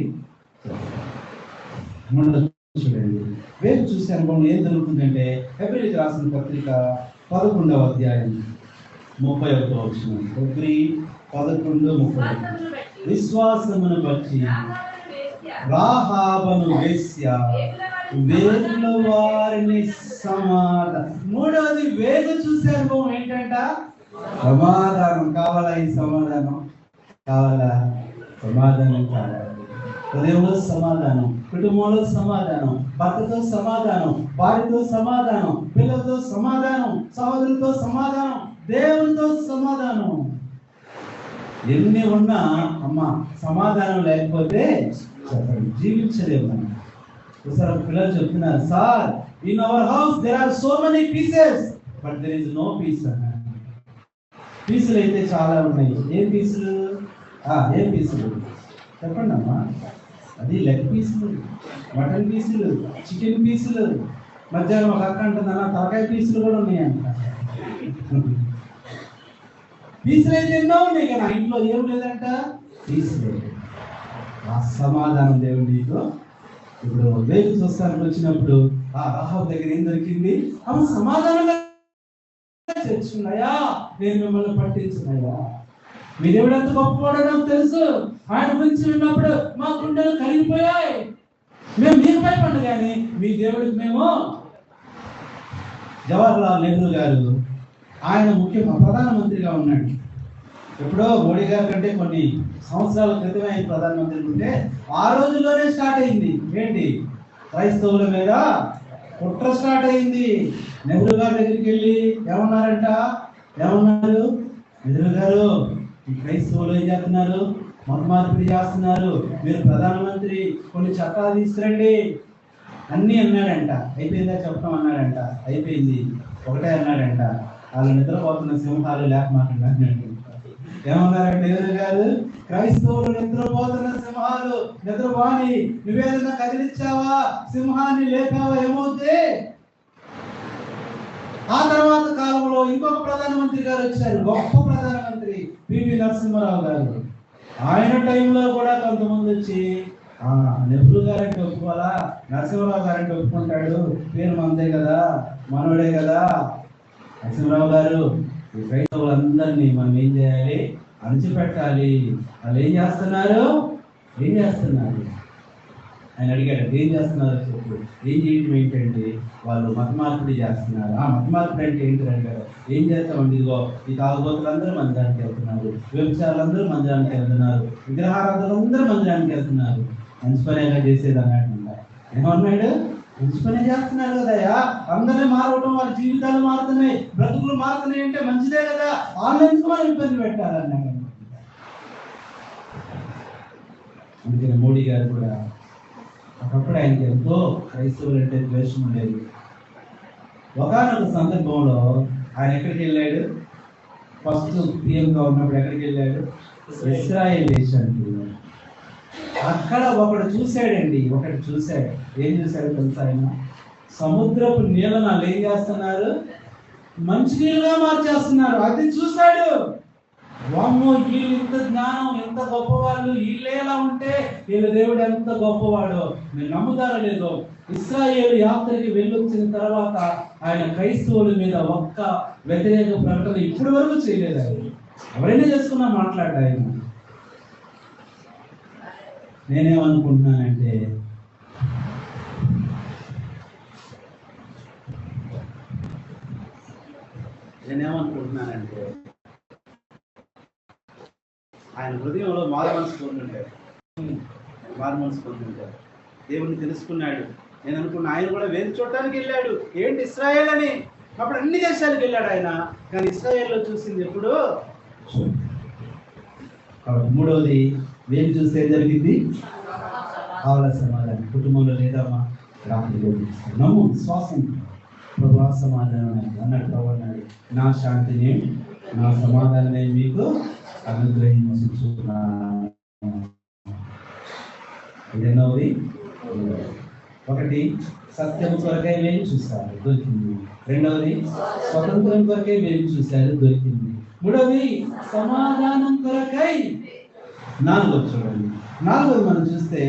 చూడండి. వేలు చూసే అనుభవం ఏం జరుగుతుందంటే హెబ్రీయులకు రాసిన పత్రిక 11వ అధ్యాయం 31వ వచనం. హెబ్రీ 11:30. విశ్వాసమును బట్టి రాహాబను వేశ్య వేరుల వారిని సమాధానం. మూడవది వేలు చూసే అనుభవం ఏంటంట? సమాధానం. కావాలా? ఈ సమాధానం కావాలా? సమాధానం కావాలి. హృదయంలో సమాధానం, కుటుంబంలో సమాధానం, భర్తతో సమాధానం, భార్యతో సమాధానం, పిల్లలతో సమాధానం, సహోదరులతో సమాధానం, దేవునితో సమాధానం. ఎన్ని ఉన్నా అమ్మ సమాధానం లేకపోతే చెప్పండి, జీవించలేము. ఒకసారి పిల్లలు చెప్తున్నారు, sir in our house there are so many pieces but there is no peace అన్నారు. పీసులు అయితే చాలా ఉన్నాయి. ఏం పీసులు? ఏం పీసులు చెప్పండి అమ్మా. అది లెగ్ పీసులు, మటన్ పీసులు, చికెన్ పీసులు. మధ్యాహ్నం ఒక అక్క అంటుంది, అన్న తలకాయ పీసులు కూడా ఉన్నాయంట. పీసులు అయితే ఎన్నో ఉన్నాయి కదా, ఇంట్లో ఏం లేదంట, పీసులు. సమాధానం దేవుడు నీకు. ఇప్పుడు వేలు చూస్తానికి వచ్చినప్పుడు రాహాబు దగ్గర ఏం దొరికింది? అమ్మ సమాధానంగా తెచ్చుకున్నాయా, నేను మిమ్మల్ని పట్టించున్నాయా, మీ దేవుడు ఎంత గొప్పవాడో నాకు తెలుసు, ఆయన గురించి విన్నప్పుడు మా గుండెలు కలిగిపోయాయి, మేము మీకు భయపడ్డు కానీ మీ దేవుడికి మేము. జవహర్లాల్ నెహ్రూ గారు ఆయన ప్రధానమంత్రిగా ఉన్నాడు. ఎప్పుడో మోడీ గారి కంటే కొన్ని సంవత్సరాల క్రితమే ఆయన ప్రధానమంత్రి ఉంటే ఆ రోజుల్లోనే స్టార్ట్ అయింది. ఏంటి? క్రైస్తవుల మీద కుట్ర స్టార్ట్ అయింది. నెహ్రూ గారి దగ్గరికి వెళ్ళి ఏమన్నారు? నెహ్రూ గారు, ఈ క్రైస్తవులు ఏం చేస్తున్నారు? మత మార్పిడి చేస్తున్నారు, మీరు ప్రధానమంత్రి, కొన్ని చట్టాలు తీసుకురండి అన్నీ అన్నాడంట. అయిపోయిందా చెప్పడం అన్నాడంట. అయిపోయింది. ఒకటే అన్నాడంట, వాళ్ళు నిద్రపోతున్న సింహాలు లేకమాకండి అన్నాడు. ఏమన్నారంటే నెహ్రూ గారు, క్రైస్తవులు నిద్రపోతున్న సింహాలు నిద్రపోని, నువ్వేదన్నా కదిలించావా, సింహాన్ని లేపావా ఏమవుతే? ఆ తర్వాత కాలంలో ఇంకొక ప్రధానమంత్రి గారు వచ్చారు, గొప్ప ప్రధానమంత్రి పివి నరసింహారావు గారు. ఆయన టైంలో కూడా కొంతమంది వచ్చి నెహ్రూ గారంటే ఒప్పుకోవాలా, నరసింహారావు గారంటే ఒప్పుకుంటాడు, పేరు మనదే కదా, మనోడే కదా. నరసింహారావు గారు, ఈ క్రైస్తవులందరినీ మనం ఏం చేయాలి? అణిచిపెట్టాలి. వాళ్ళు ఏం చేస్తున్నారు? ఆయన అడిగాడు, ఏం చేస్తున్నారు చెప్పు. ఏం చేయటం ఏంటండి? వాళ్ళు మత మార్పిడి చేస్తున్నారు. మత మార్పిడి అంటే ఏంటి అడిగారు. ఏం చేస్తామండి? ఇదిగో ఈ తాగుబోతులందరూ మందిరానికి వెళ్తున్నారు, వ్యభిచారులందరూ మందిరానికి వెళ్తున్నారు, విగ్రహారాధులందరూ మందిరానికి వెళ్తున్నారు. మంచి పనేగా చేసేది అన్నట్టు. ఏమన్నాడు? మంచి పనే చేస్తున్నారు కదయా, అందరినీ మారవటం, వాళ్ళ జీవితాలు మారుతున్నాయి, బ్రతుకులు మారుతున్నాయి అంటే మంచిదే కదా, ఆన్లైన్ మనం ఇబ్బంది పెట్టాలన్నాడు. అందుకని మోడీ గారు కూడా ఒకప్పుడు ఆయనకి ఎంతో క్రైస్తవులు అంటే ద్వేషం ఉండేది. ఒకనొక సందర్భంలో ఆయన ఎక్కడికి వెళ్ళాడు? ఫస్ట్ పిఎంగా ఉన్నప్పుడు ఎక్కడికి వెళ్ళాడు? ఇజ్రాయెల్ దేశానికి వెళ్ళాడు. అక్కడ ఒకటి చూశాడు. ఏం చూశాడు తెలుసా? ఆయన సముద్రపు నీళ్ళను వాళ్ళు ఏం చేస్తున్నారు? మంచి నీళ్ళుగా మార్చేస్తున్నారు. అది చూశాడు. వామ్మో, వీళ్ళు ఇంత జ్ఞానం, ఎంత గొప్పవాళ్ళు, వీళ్ళే ఎలా ఉంటే వీళ్ళ దేవుడు ఎంత గొప్పవాడో. మీరు నమ్ముతారో లేదో, ఇశ్రాయేలు యాత్రకి వెళ్ళొచ్చిన తర్వాత ఆయన క్రైస్తవుల మీద ఒక్క వ్యతిరేక ప్రకటన ఇప్పటి వరకు చేయలేదు. ఆయన ఎవరైనా చేసుకున్నా మాట్లాడాడు. ఆయన నేనేమనుకుంటున్నానంటే, ఆయన హృదయంలో మారు మనసు పొందుంటాడు. దేవుణ్ణి తెలుసుకున్నాడు. నేను అనుకున్నా ఆయన కూడా వేరు చూడటానికి వెళ్ళాడు. ఏంటి ఇశ్రాయేల్ అని? అప్పుడు అన్ని దేశాలకు వెళ్ళాడు ఆయన, కానీ ఇశ్రాయేల్లో చూసింది ఎప్పుడు? కాబట్టి మూడవది, వేలు చూస్తే ఏం జరిగింది? కావాల సమాధానం. కుటుంబంలో లేదమ్మా, రాత్రి నమ్ము, విశ్వాసం, ప్రభు సమాధానం అన్నాడు. ప్రభు అన్నాడు, నా శాంతిని, నా సమాధానమే మీకు అనుగ్రహించుచున్నాను. ఎన్నోది? ఒకటి సత్యం కొరకై వేచి చూస్తారు, దొరికింది. రెండవది స్వతంత్రం కొరకై వేచి చూశారు, దొరికింది. మూడవది సమాధానం కొరకై. నాలుగోది చూడండి, నాలుగోది మనం చూస్తే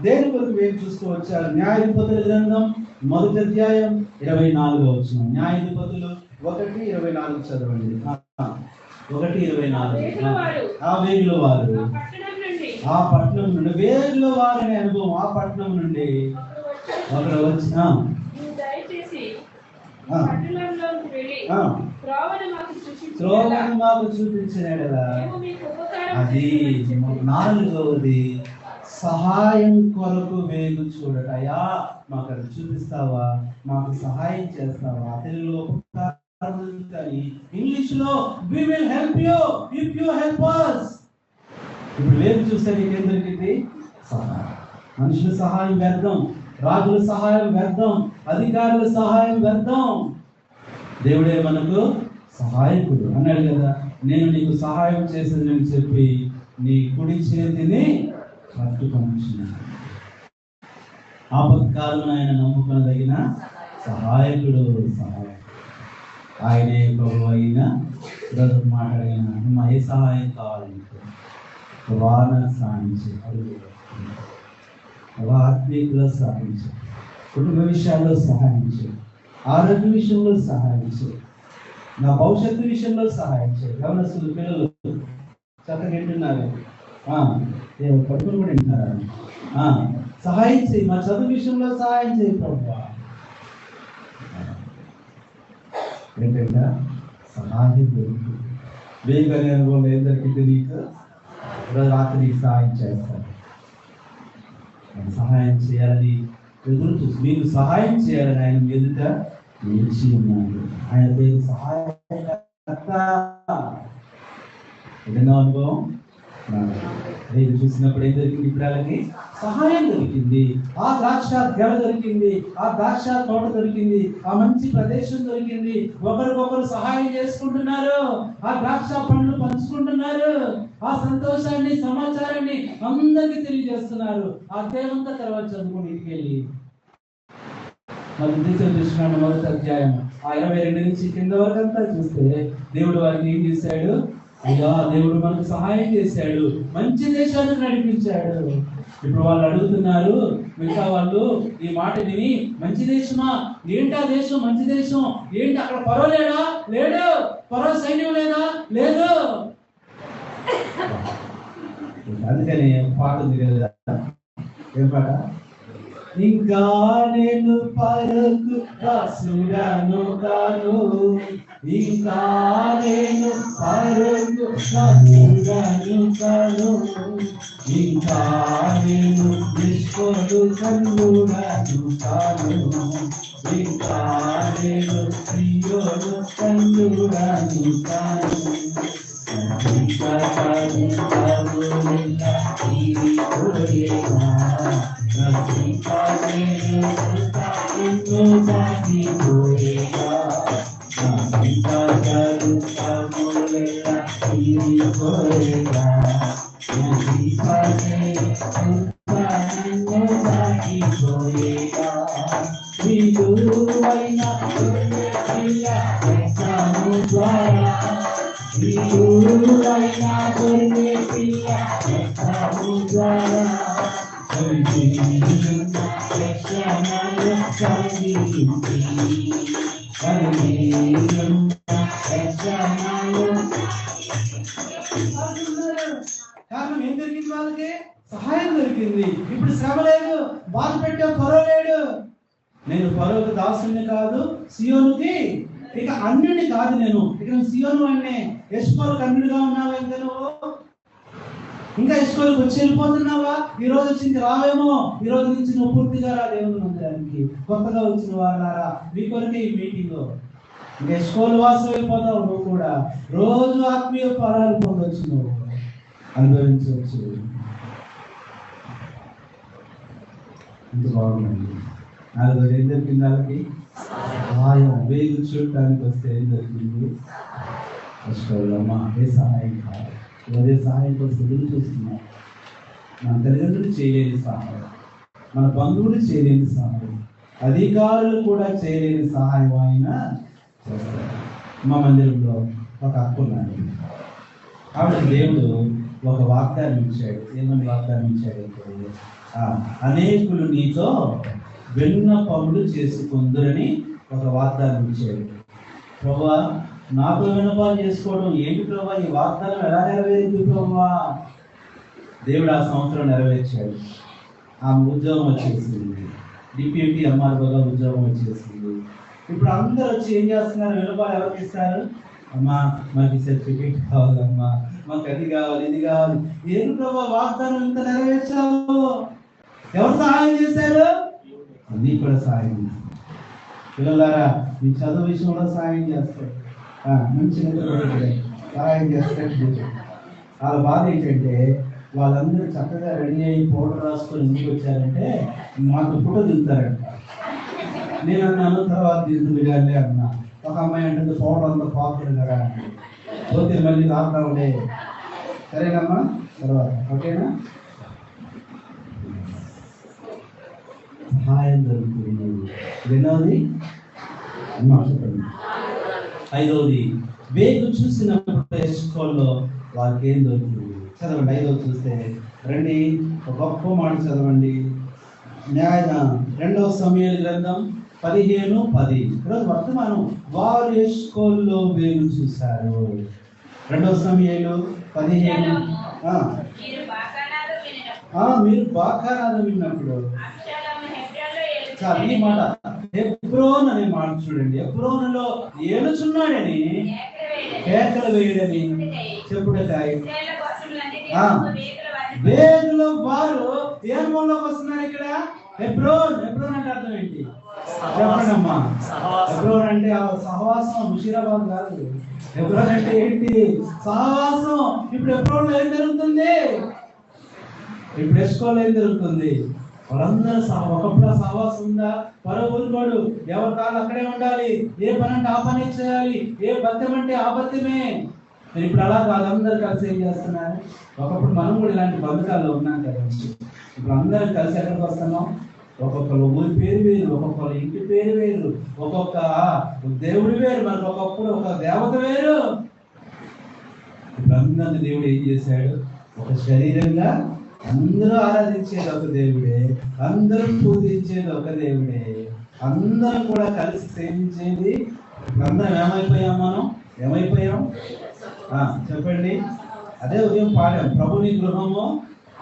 దేని కొరకు వేచి చూస్తూ వచ్చారు? న్యాయాధిపతుల గ్రంథం 1వ అధ్యాయం 24వ వచనం. న్యాయాధిపతులు 1:24 చదవండి. 1:24. ఆ వేగుల వారు ఆ పట్టణం నుండి, వేగుల వారు అనే అనుభవం, ఆ పట్టణం నుండి ఒకరు వచ్చి త్రోవను మాకు చూపించినాడు కదా. అది నాలుగవది సహాయం కొరకు వేగు చూడట. అయ్యా మాకు అది చూపిస్తావా, మాకు సహాయం చేస్తావా? తెలుగులో కానీ ఇంగ్లీష్ లో we will help you if you help us. ఇప్పుడు వేగు చూస్తే నీకేం దొరికింది? సహాయం. మనుషుల సహాయం వ్యర్థం, రాజుల సహాయం వ్యర్థం, అధికారుల సహాయం వ్యర్థం. దేవుడే మనకు సహాయకుడు అన్నాడు కదా. నేను నీకు సహాయం చేసేదని చెప్పి నీ కుడి చేతిని పట్టుకొనిచున్నాను. ఆపత్కాలం ఆయన నమ్ముకొనదగిన సహాయకుడు, సహాయం ఆయనే ప్రభు అయిన బ్రదర్ మాట్లాడిన అమ్మ ఏ సహాయం కావాలి నీకు? వాన సాధించే అడుగు, ఆత్మీయులో సహాయించు, కుటుంబ విషయాల్లో సహాయించు, ఆరోగ్య విషయంలో సహాయించు, నా భవిష్యత్తు విషయంలో సహాయించు. గమనిస్తున్న పిల్లలు చక్కగా వింటున్నారు, పట్టుకుని కూడా వింటున్నారు. సహాయం చేయి, మా చదువు విషయంలో సహాయం చేయి ప్రభు. ఏంటంటే సహాయం దొరుకుతుంది. వేగనే అనుభవం ఏం దొరికింది నీకు? రాత్రి నీకు సహాయం చేస్తాను, సహాయం చేయాలని ఎదురు చూసి, మీకు సహాయం చేయాలని ఆయన ఎదుట నిలిచి ఉన్నాడు. ఆయన పేరు సహాయకర్త. ఏదైనా అనుభవం రేపు చూసినప్పుడు ఏం దొరికింది? ఇప్పుడు వాళ్ళకి సహాయం దొరికింది, ఆ ద్రాక్ష గెల దొరికింది, ఆ ద్రాక్ష తోట దొరికింది, ఆ మంచి ప్రదేశం దొరికింది. ఒకరికొకరు సహాయం చేసుకుంటున్నారు, ఆ ద్రాక్ష పండ్లు పంచుకుంటున్నారు, ఆ సంతోషాన్ని సమాచారాన్ని అందరికీ తెలియజేస్తున్నారు. ఆ దేవంతా తర్వాత చదువుకుని ఇంటికి వెళ్ళి చూసినాడు 1వ అధ్యాయం 22 నుంచి కింద వరకు అంతా చూస్తే దేవుడు వారికి ఏం చేశాడు? అయ్యా దేవుడు మనకు సహాయం చేశాడు, మంచి దేశానికి నడిపించాడు. ఇప్పుడు వాళ్ళు అడుగుతున్నారు, మిగతా వాళ్ళు ఈ మాట విని, మంచి దేశమా? ఏంటి ఆ దేశం? మంచి దేశం ఏంటి? అక్కడ పరో లేడా? లేడు. పరో సైన్యం లేదా? లేదు. అందుకని పాట ఉంది కదా, ఏం పాట? ఇంకా నేను పరకు దాసుడను కాను, ఇంకా నేను పరకు దాసుడను కాను, ఇంకా నేను నిష్ఫలు కన్నుడను కాను, ఇంకా నేను ప్రియుడు కన్నుడను కాను. కారణం ఏం దొరికింది? వాళ్ళకి సహాయం దొరికింది. ఇప్పుడు శ్రమ లేదు, బాధ పెట్టే పరో లేడు. నేను పరోకు దాసుని కాదు, సియోనుకి ఇక అన్యుని కాదు. నేను ఇక సియోను అన్నే. ఎస్కోలకు అన్యుడిగా ఉన్నావా? ఇంకా నువ్వు ఇంకా ఎస్కోలకు వచ్చి వెళ్ళిపోతున్నావా? ఈ రోజు వచ్చింది రావేమో, ఈ రోజు నుంచి నువ్వు పూర్తిగా రా దేవుని మందిరానికి. కొత్తగా వచ్చిన వాళ్ళారా, మీ కొరకే ఈ మీటింగ్. ఇంకా ఎస్కోలు వాసం అయిపోతావు నువ్వు కూడా. రోజు ఆత్మీయ ఫలాలు పొందొచ్చు, నువ్వు అనుభవించవచ్చు. ఇంత బాగుందండి. నాలుగోది ఏం దొరికింది వాళ్ళకి? సహాయం. వేగు చూడటానికి వస్తే ఏం దొరికింది? అమ్మా ఏ సహాయం కావాలి, అదే సహాయం కోసం ఎదురు చూస్తున్నాం. మన తల్లిదండ్రులు చేయలేని సహాయం, మన బంధువులు చేయలేని సహాయం, అధికారులు కూడా చేయలేని సహాయం ఆయన చేస్తారు. మా మందిరంలో ఒక అక్క ఉన్నాడు. ఆవిడ దేవుడు ఒక వాగ్దానం ఇచ్చాడు. ఏమని వాగ్దానం ఇచ్చాడంటే, అనేకులు నీతో విన్నపములు చేసుకుందరని ఒక వాగ్దానం ఇచ్చాడు. ప్రభువా, నాతో విన్నపాలు చేసుకోవడం ఏంటి ప్రభువా? ఈ వాగ్దానం ఎలా నెరవేరింది ప్రభువా? దేవుడు ఆ సంవత్సరం నెరవేర్చాడు. ఆమె ఉద్యోగం వచ్చేసింది. డిప్యూటీ ఎంఆర్ఓగా ఉద్యోగం వచ్చేసింది. ఇప్పుడు అందరూ వచ్చి ఏం చేస్తున్నారు? విన్నపాలు ఎవరికి ఇస్తారు? అమ్మా, మాకు సర్టిఫికేట్ కావాలమ్మా, మాకు అది కావాలి, ఇది కావాలి. ఏం ప్రభావ వాగ్దానం ఇంత నెరవేర్చావు? ఎవరు సహాయం చేశారు? అన్నీ కూడా సహాయం చేస్తారు. పిల్లలారా, మీ చదువు విషయంలో సహాయం చేస్తారు, మంచి సహాయం చేస్తారు. వాళ్ళ బాధ ఏంటంటే, వాళ్ళందరూ చక్కగా రెడీ అయ్యి పౌడర్ రాసుకొని ఎందుకు వచ్చారంటే మాకు ఫోటో దిగుతారంట. నేను అన్నాను, తర్వాత దిగుతుంది కానీ అన్నా. ఒక అమ్మాయి అంటే పౌడర్ అంతా పాకుతుంది కదా అంటే, పోతే మళ్ళీ లాక్డౌన్లే. సరేనమ్మా, తర్వాత ఓకేనా? సహాయం జరుగుతుంది. రెండవది అమ్మా చెప్పండి. ఐదవది, వేగు చూసినప్పుడు ఎస్కోల్లో వాళ్ళకి ఏం దొరుకుతుంది? చదవండి. ఐదవది చూస్తే రండి, ఒక గొప్ప మాట చదవండి. రెండవ సమూయేలు గ్రంథం 15:10. ఈరోజు వర్తమానం, వారు ఎస్కోల్లో వేగు చూశారు. రెండవ సమూయేలు 15. మీరు బాకానాదం విన్నప్పుడు ఈ మాట హెబ్రోన్ అనే మాట చూడండి. హెబ్రోనులో ఏలుచున్నాడని కేకలు వేయడని చెప్పుడకాయ వేగులో వారు ఏ మూలలోకి వస్తున్నారు? ఇక్కడ హెబ్రోన్. హెబ్రోన్ అంటే అర్థం ఏంటి చెప్పండి అమ్మా. హెబ్రోన్ అంటే సహవాసం, ముషీరాబాద్ కాదు. హెబ్రోన్ అంటే ఏంటి? సహవాసం. ఇప్పుడు హెబ్రోన్ లో ఏం జరుగుతుంది? ఇప్పుడు ఎస్కోలో ఏం జరుగుతుంది? వాళ్ళందరూ ఒకప్పుడు సహవాసం ఉందా? పరుగుడు ఎవరి కాళ్ళు అక్కడే ఉండాలి. ఏ పని అంటే ఆ పని చేయాలి, ఏ బత్యం అంటే ఆ బత్యమే. ఇప్పుడు అలా కాదు, అందరూ కలిసి ఏం చేస్తున్నారు? ఒకప్పుడు మనం కూడా ఇలాంటి బంధకాల్లో ఉన్నాం కదా. ఇప్పుడు అందరం కలిసి ఎక్కడికి వస్తున్నాం? ఒక్కొక్కరు ఊరి పేరు వేరు, ఒక్కొక్కరు ఇంటి పేరు వేరు, ఒక్కొక్క దేవుడు వేరు. మనకు ఒకప్పుడు ఒక దేవత వేరు. ఇప్పుడు అందరిని దేవుడు ఏం చేశాడు? ఒక శరీరంగా అందరూ ఆరాధించేది ఒక దేవుడే, అందరూ పూజించేది ఒక దేవుడే, అందరం కూడా కలిసి సేవించేది. అందరం ఏమైపోయాం? మనం ఏమైపోయాం చెప్పండి. అదే ఉదయం పాడాం, ప్రభుని గృహము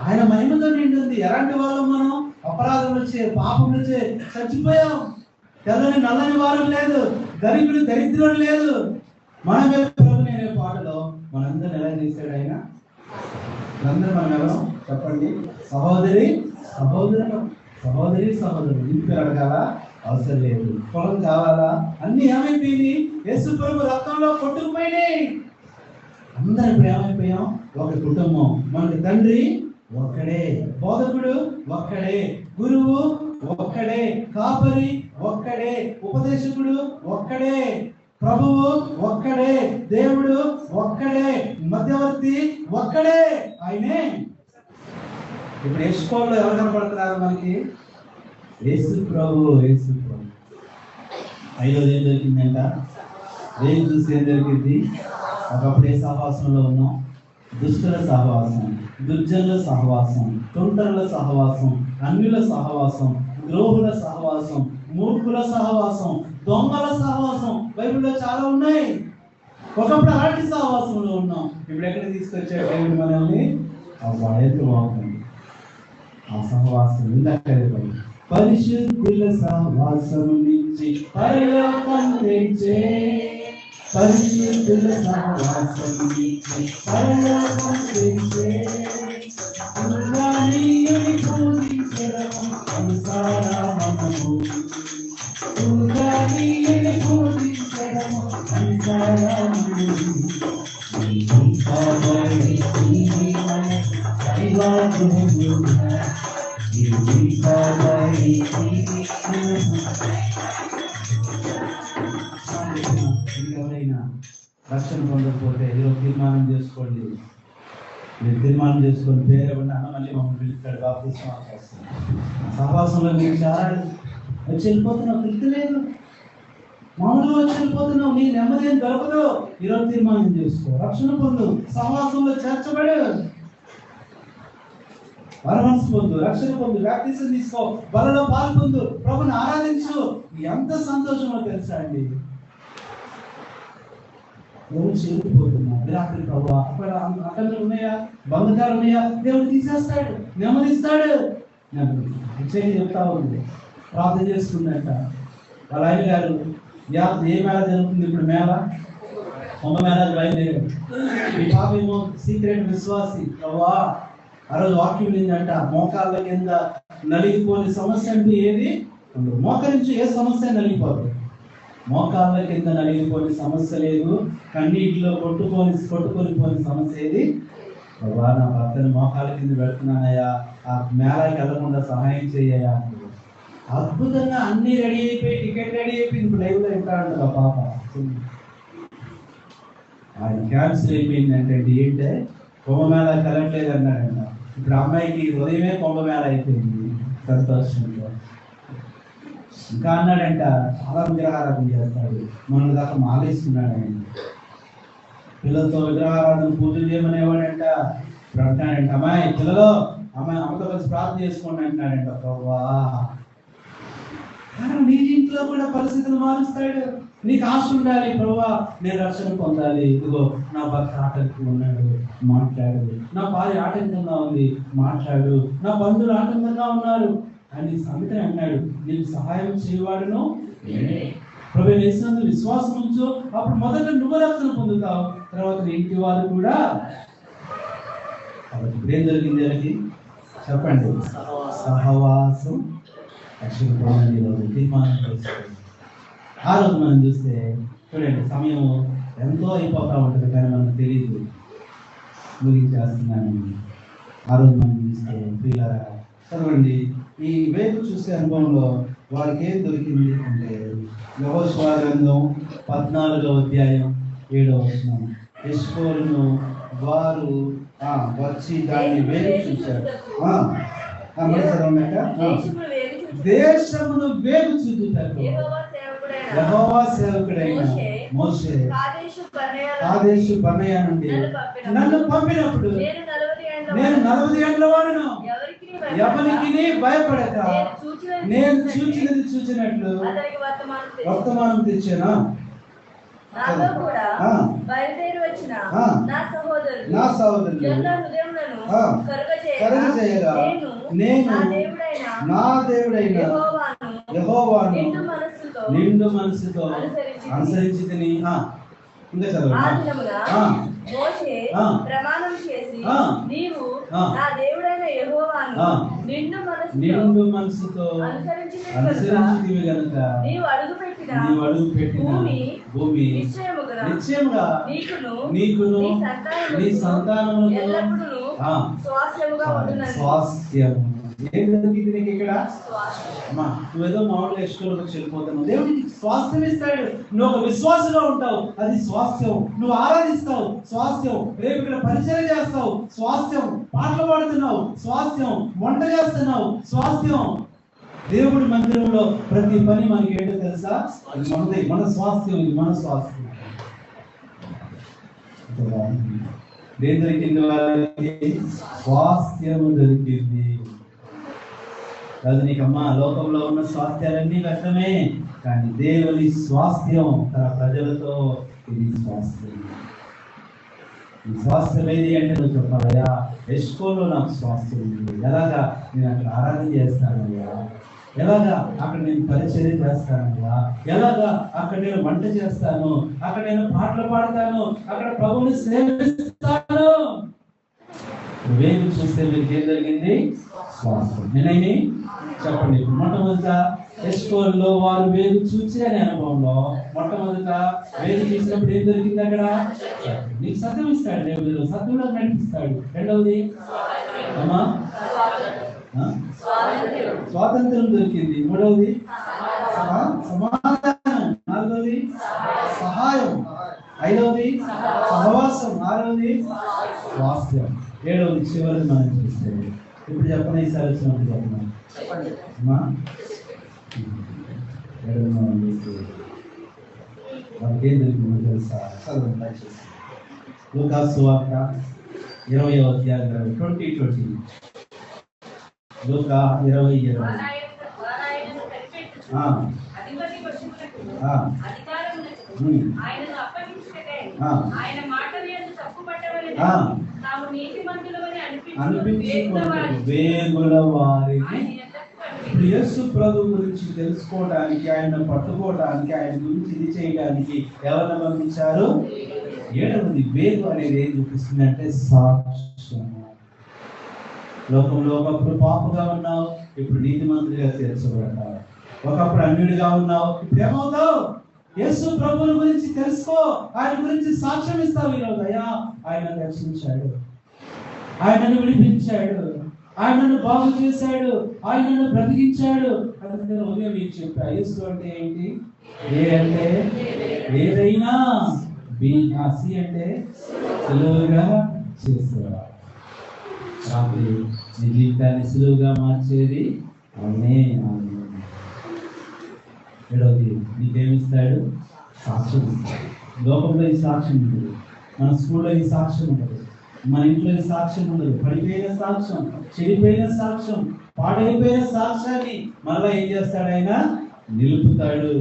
ఆయన మహిమతో నిండింది. ఎలాంటి వాళ్ళం మనం? అపరాధములు చే, పాపములు చే చచ్చిపోయాం. తెల్లని నల్లని వారం లేదు, గరీబుడు దరిద్రుడు లేదు. మనమే ప్రభు నేనే పాటలో మనందరం ఎలా చేశాడు ఆయన? అందరూ మనం ఎవరు చెప్పండి? సహోదరి సహోదరులు, సహోదరి సహోదరులు. ఇంటి అడగాల అవసరం లేదు, పొలం కావాలా, అన్ని ఏమైపోయినాయి? యేసు ప్రభు రక్తంలో కొట్టుకుపోయినాయి. అందరం ఇప్పుడు ఏమైపోయాం? ఒక కుటుంబం. మనకి తండ్రి ఒక్కడే, బోధకుడు ఒక్కడే, గురువు ఒక్కడే, కాపరి ఒక్కడే, ఉపదేశకుడు ఒక్కడే, ప్రభువు ఒక్కడే, దేవుడు ఒక్కడే, మధ్యవర్తి ఒక్కడే, ఆయనే. ఇప్పుడు ఎస్కోల్లో ఎవరు కనపడుతున్నారు మనకి? యేసు ప్రభు. యేసు ప్రభు. ఐదోది ఏం దొరికిందంట? ఏం చూసి ఏం దొరికింది? ఒకప్పుడే సహవాసంలో ఉన్నాం. దుష్టుల సహవాసం, దుర్జనుల సహవాసం, తుంటరుల సహవాసం, అన్యుల సహవాసం, ద్రోహుల సహవాసం, మూర్ఖుల సహవాసం, దొంగల సహవాసం బైబిల్లో చాలా ఉన్నాయి. ఒకప్పుడు అలాంటి సహవాసంలో ఉన్నాం. ఇప్పుడు ఎక్కడ తీసుకొచ్చాడు దేవుడు మనల్ని? ఆ బయటకు వాడుతుంది. ఆ సహవాసం ఇందాక పరిశుద్ధుల సహవాసం నుంచి పరలోకం తెచ్చే, పరిశుద్ధుల సహవాసం నుంచి పరలోకం తెచ్చే, ఉదానీయుని పూజించడం సంసారమము, ఉదానీయుని పూజించడం సంసారమము. ఎవరైనా రక్షణ పొందకపోతే ఈరోజు తీర్మానం చేసుకోండి. మీరు తీర్మానం చేసుకొని పేరేమన్నా అన్న మళ్ళీ మమ్మల్ని పిలుస్తాడు బాప్తిస్మం వస్తుంది. సహవాసంలో మీరు చేరాలి. వచ్చి వెళ్ళిపోతున్నావు, పిలుస్తలేదు. మామూలుగా వచ్చి వెళ్ళిపోతున్నావు, నీ నెమ్మది ఏం దొరకదు. ఈరోజు తీర్మానం చేసుకో, రక్షణ పొందు, సహవాసంలో చేర్చబడు, పరమన్స్ పొందు, రక్షణ పొందు, బాప్తిసం తీసుకో, బలలో పాల్పొందు, ప్రభుని ఆరాధించు. ఎంత సంతోషమో తెలుసా అండి. ఎవరు చెల్లిపోతున్నారు రాత్రి ప్రభు అక్కడ ఉన్నాయా, బంధకాలు ఉన్నాయా, దేవుడు తీసేస్తాడు, నెమ్మదిస్తాడు. చెప్తా ఉంది, ప్రార్థన చేసుకుందంట వాళ్ళ ఆయన గారు. ఏ మేళ జరుగుతుంది ఇప్పుడు? మేళ, కుంభమేళాలు బయలుదేరాడు. ఈ పాపేమో సీక్రెట్ విశ్వాసి. ప్రభా ఆ రోజు వాక్యం ఏంటంట, మోకాళ్ళ కింద నలిగిపోని సమస్య అంటే ఏది? మోకరించి ఏ సమస్య నలిగిపోదు. మోకాళ్ళ కింద నలిగిపోని సమస్య లేదు, కన్నీటిలో కొట్టుకొని పోని సమస్య ఏది? ప్రభా నా భర్తను మోకాళ్ళ కింద పెడుతున్నానయ్యా, ఆ మేళకి వెళ్లకుండా సహాయం చేయ్యా. అద్భుతంగా అన్ని రెడీ అయిపోయి, టికెట్ రెడీ అయిపోయింది. ఇప్పుడు లైవ్లో వింటాడంట పాప. ఆయన క్యాన్సిల్ అయిపోయింది అంటే ఏంటంటే కుంభమేళ కలగట్లేదు అన్నాడంట. ఇప్పుడు అమ్మాయికి ఉదయమే కుంభమేళ అయిపోయింది సంతోషంలో. ఇంకా అన్నాడంట, చాలా విగ్రహారాధన చేస్తాడు, మన దాకా మాలేస్తున్నాడు ఆయన. పిల్లలతో విగ్రహారాధన పూజలు చేయమనేవాడంట. ఇప్పుడు అంటాడంట, అమ్మాయి పిల్లలు అమ్మతో కలిసి ప్రార్థన చేసుకోండి అంటున్నాడంట. ప్రభా నీ ఇంట్లో కూడా పరిస్థితులు మారుస్తాడు. నీకు ఆశ ఉండాలి, ప్రభా నేను రక్షణ పొందాలి. ఇదిగో నా భర్త ఆటంకంగా ఉన్నాడు, మాట్లాడు. నా భార్య ఆటంకంగా ఉంది, మాట్లాడు. నా బంధువులు ఆటంకంగా ఉన్నారు అని సంగతి అన్నాడు. నీకు సహాయం చేయవాడును ప్రభు వేసినందుకు విశ్వాసం ఉంచు. అప్పుడు మొదట నువ్వు రక్షణ పొందుతావు, తర్వాత నీ ఇంటి వారు కూడా. కాబట్టి ఇప్పుడేం జరిగింది వాళ్ళకి చెప్పండి? సహవాసం రక్షణ పొందండి. ఈరోజు తీర్మానం చేసుకోండి. ఆ రోజు మనం చూస్తే చూడండి, సమయం ఎంతో అయిపోతూ ఉంటుంది కానీ మనకు తెలియదు. ముగించేస్తున్నాను. ఆ రోజు మనం చూస్తే ప్రియులారా చదవండి, ఈ వేపు చూసే అనుభవంలో వారికి ఏం దొరికింది అంటే యెహోషువ గ్రంథం 14వ అధ్యాయం 7వ వచనం. ఎష్కోలును వారు వచ్చి దాన్ని వేపు చూశారు. దేశమును వేగు చూపుతారు. యెహోవా సేవకుడైన మోషే కాదేషు బర్నేయ నుండి నన్ను పంపినప్పుడు నేను 40 ఏండ్ల వాడును, ఎవరికి భయపడక నేను చూచినది చూచినట్లు వర్తమానం తెచ్చాను. బయలుదేరి వచ్చిన నా సహోదరులు కలుగజేయగా నేను నా దేవుడైన యెహోవాను నిండు మనసుతో అనుసరించి తిని. ఇంకా చదవండి. ప్రమాణం చేసి నీవు నా దేవుడైన యెహోవాను నిండు మనసుతో అనుసరించితివి గనుక నీవు అడుగుపెట్టిన భూమి నిశ్చయముగా నీకును నీ సంతానమును స్వాస్థ్యము. ఏం జరిగింది నీకు ఇక్కడ? నువ్వేదో మామూలుగా ఎక్స్ట్రోకి వెళ్ళిపోతున్నావు. దేవుడికి స్వాస్థ్యం ఇస్తాడు. నువ్వు ఒక విశ్వాసంగా ఉంటావు, అది స్వాస్థ్యం. నువ్వు ఆరాధిస్తావు, స్వాస్థ్యం. రేపు ఇక్కడ పరిచయం చేస్తావు, స్వాస్థ్యం. పాటలు పాడుతున్నావు, స్వాస్థ్యం. వంట చేస్తున్నావు, స్వాస్థ్యం. దేవుడి మందిరంలో ప్రతి పని మనకి ఏంటో తెలుసా? అది మనది, మన స్వాస్థ్యం. ఇది మన స్వాస్థ్యం. దేని దొరికింది? వాళ్ళకి స్వాస్థ్యము దొరికింది. రజనీకమ్మ లోకంలో ఉన్న స్వాస్థ్యాలన్నీ వ్యర్థమే, కానీ దేవుని స్వాస్థ్యం తన ప్రజలతో ఇది స్వాస్థ్యం. ఈ స్వాస్థ్యం ఏది అంటే నువ్వు చెప్పాలయ్యా, ఎస్కోలో నాకు స్వాస్థ్యం ఉంది. ఎలాగా? నేను అక్కడ ఆరాధన చేస్తానయ్యా, ఎలాగా అక్కడ నేను పరిచర్య చేస్తానయ్యా, ఎలాగా అక్కడ నేను వంట చేస్తాను, అక్కడ నేను పాటలు పాడతాను, అక్కడ ప్రభువుని సేవిస్తాను. వేగు చూస్తే మీకు ఏం జరిగింది? స్వాస్థ్యం. నేనైనా చెప్పండి. మొట్టమొదట ఎస్కోల్లో వారు వేగు చూసి అనే అనుభవంలో మొట్టమొదట వేగు చూసినప్పుడు ఏం దొరికింది? అక్కడ నీకు సత్యం ఇస్తాడు దేవుడు, సత్యంలో నడిపిస్తాడు. రెండవది అమ్మా స్వాతంత్రం దొరికింది. మూడవది సమాధానం. నాలుగవది సహాయం. ఐదవది సహవాసం. ఆరవది స్వాస్థ్యం. 7వ చివరి మనం చూస్తే ఇప్పుడు చెప్పండి, ఈసారి వచ్చినప్పుడు చెప్పండి అమ్మా. 7వ మనం చూస్తే మనకి ఏం జరిగిందో తెలుసా? చదవండి దయచేసి. లూకాసు సువార్త 20వ అధ్యాయం 20 లూకా 20:20. వేగుల వారికి యేసు ప్రభు గురించి తెలుసుకోవడానికి, ఆయన పట్టుకోవడానికి, ఆయన గురించి ఇది చేయడానికి ఎవరిని పంపించారు? 7వ వేగు అనేది ఏం చూపిస్తుంది అంటే సాక్ష్యం. లోకంలో ఒకప్పుడు పాపగా ఉన్నావు, ఇప్పుడు నీతిమంతుడిగా తీర్చబడతావు. ఒకప్పుడు అన్యుడిగా ఉన్నావు, ఇప్పుడు ఏమవుతావు? యేసు ప్రభువుని గురించి తెలుసుకో, ఆయన గురించి సాక్ష్యం ఇస్తావు. ఈరోజు అయ్యా ఆయన రక్షించాడు, ఆయనను విడిపించాడు, ఆయనను బాగు చేశాడు, ఆయనను బ్రతికించాడు. అందుకని ఉదయం మీకు చెప్పా, యేసు అంటే ఏంటి? ఏ అంటే ఏదైనా, బి సి అంటే సులువుగా చేసేవాడు. రాత్రి నీ జీవితాన్ని సులువుగా మార్చేది అవునే. 7వది నీకేమిస్తాడు? సాక్ష్యం ఇస్తాడు. లోకంలో ఈ సాక్ష్యం ఉండదు, మన స్కూల్లో ఈ సాక్ష్యం ఉండదు, మన ఇంట్లో ఈ సాక్ష్యం ఉండదు. పడిపోయిన సాక్ష్యం, చెడిపోయిన సాక్ష్యం, పాడైపోయిన సాక్ష్యాన్ని మళ్ళీ ఏం చేస్తాడు? ఆయన నిలుపుతాడు.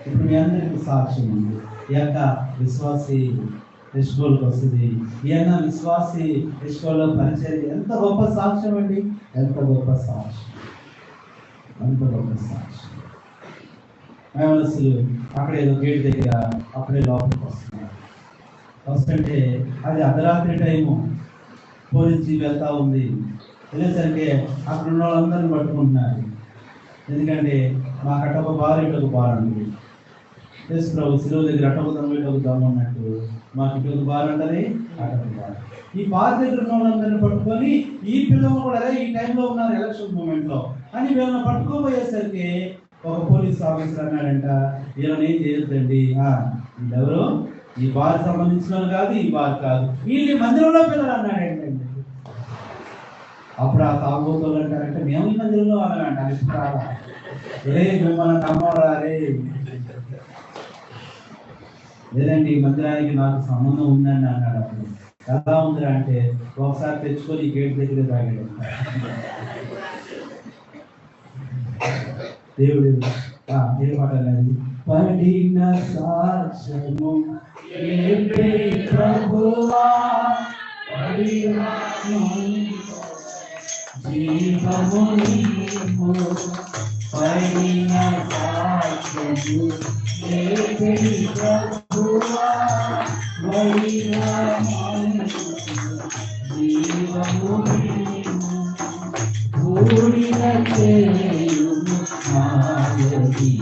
ఇప్పుడు మీ అందరికీ సాక్ష్యం ఉంది. ఈ యొక్క విశ్వాసి ఎస్కోల్కి వస్తుంది, ఈయన విశ్వాసి ఎస్కోల్లో పరిచయం. ఎంత గొప్ప సాక్ష్యం అండి, ఎంత గొప్ప సాక్ష్యం, ఎంత గొప్ప సాక్ష్యం. మేమలసులు అక్కడ ఏదో గేట్ దగ్గర అప్పుడే లోపలికి వస్తున్నారు. వస్తుంటే అది అర్ధరాత్రి టైము, పోలీస్ జీప్ వెళ్తా ఉంది. వెళ్ళేసరికి అక్కడ ఉన్న వాళ్ళందరినీ పట్టుకుంటున్నారు. ఎందుకంటే మాకు అటొక బార్ ఇటొక బార్ ఉంది. యేసు ప్రభు శిలువ దగ్గర అటొక దమ్ము ఇటొక దమ్ము అన్నట్టు మాకు ఇటొక బార్ ఉంటుంది, అటొక బార్. ఈ బార్ దగ్గర ఉన్న వాళ్ళందరినీ పట్టుకొని ఈ పిల్లలు కూడా ఈ టైంలో ఉన్నారు ఎలక్షన్ మూమెంట్ లో అని వీళ్ళని పట్టుకోబోయేసరికి ఒక పోలీస్ ఆఫీసర్ అన్నాడంట, వీళ్ళని ఏం చేయొద్దండి, వీళ్ళెవరు ఈ బార్ సంబంధించిన కాదు, ఈ బార్ కాదు, వీళ్ళు మందిరంలో పిల్లలు అన్నాడు ఏంటండి. అప్పుడు ఆ తాగబోతులు అంటారంటే మేము ఈ మందిరంలో వాళ్ళంట రే మిమ్మల్ని నమ్మరా రే, లేదండి ఈ మందిరానికి నాకు సంబంధం ఉందండి అన్నాడు. అప్పుడు ఎలా ఉందిరా అంటే ఒకసారి తెచ్చుకొని గేట్ దగ్గర తాగాడు. దేవుడు ఏ మాట అనేది పడిన సాక్ష్యము ప్రభువా, జీవము నీవు పడిన సాక్ష్యము ప్రభువా, జీవము నీవు పూడిన చేయుము మాయది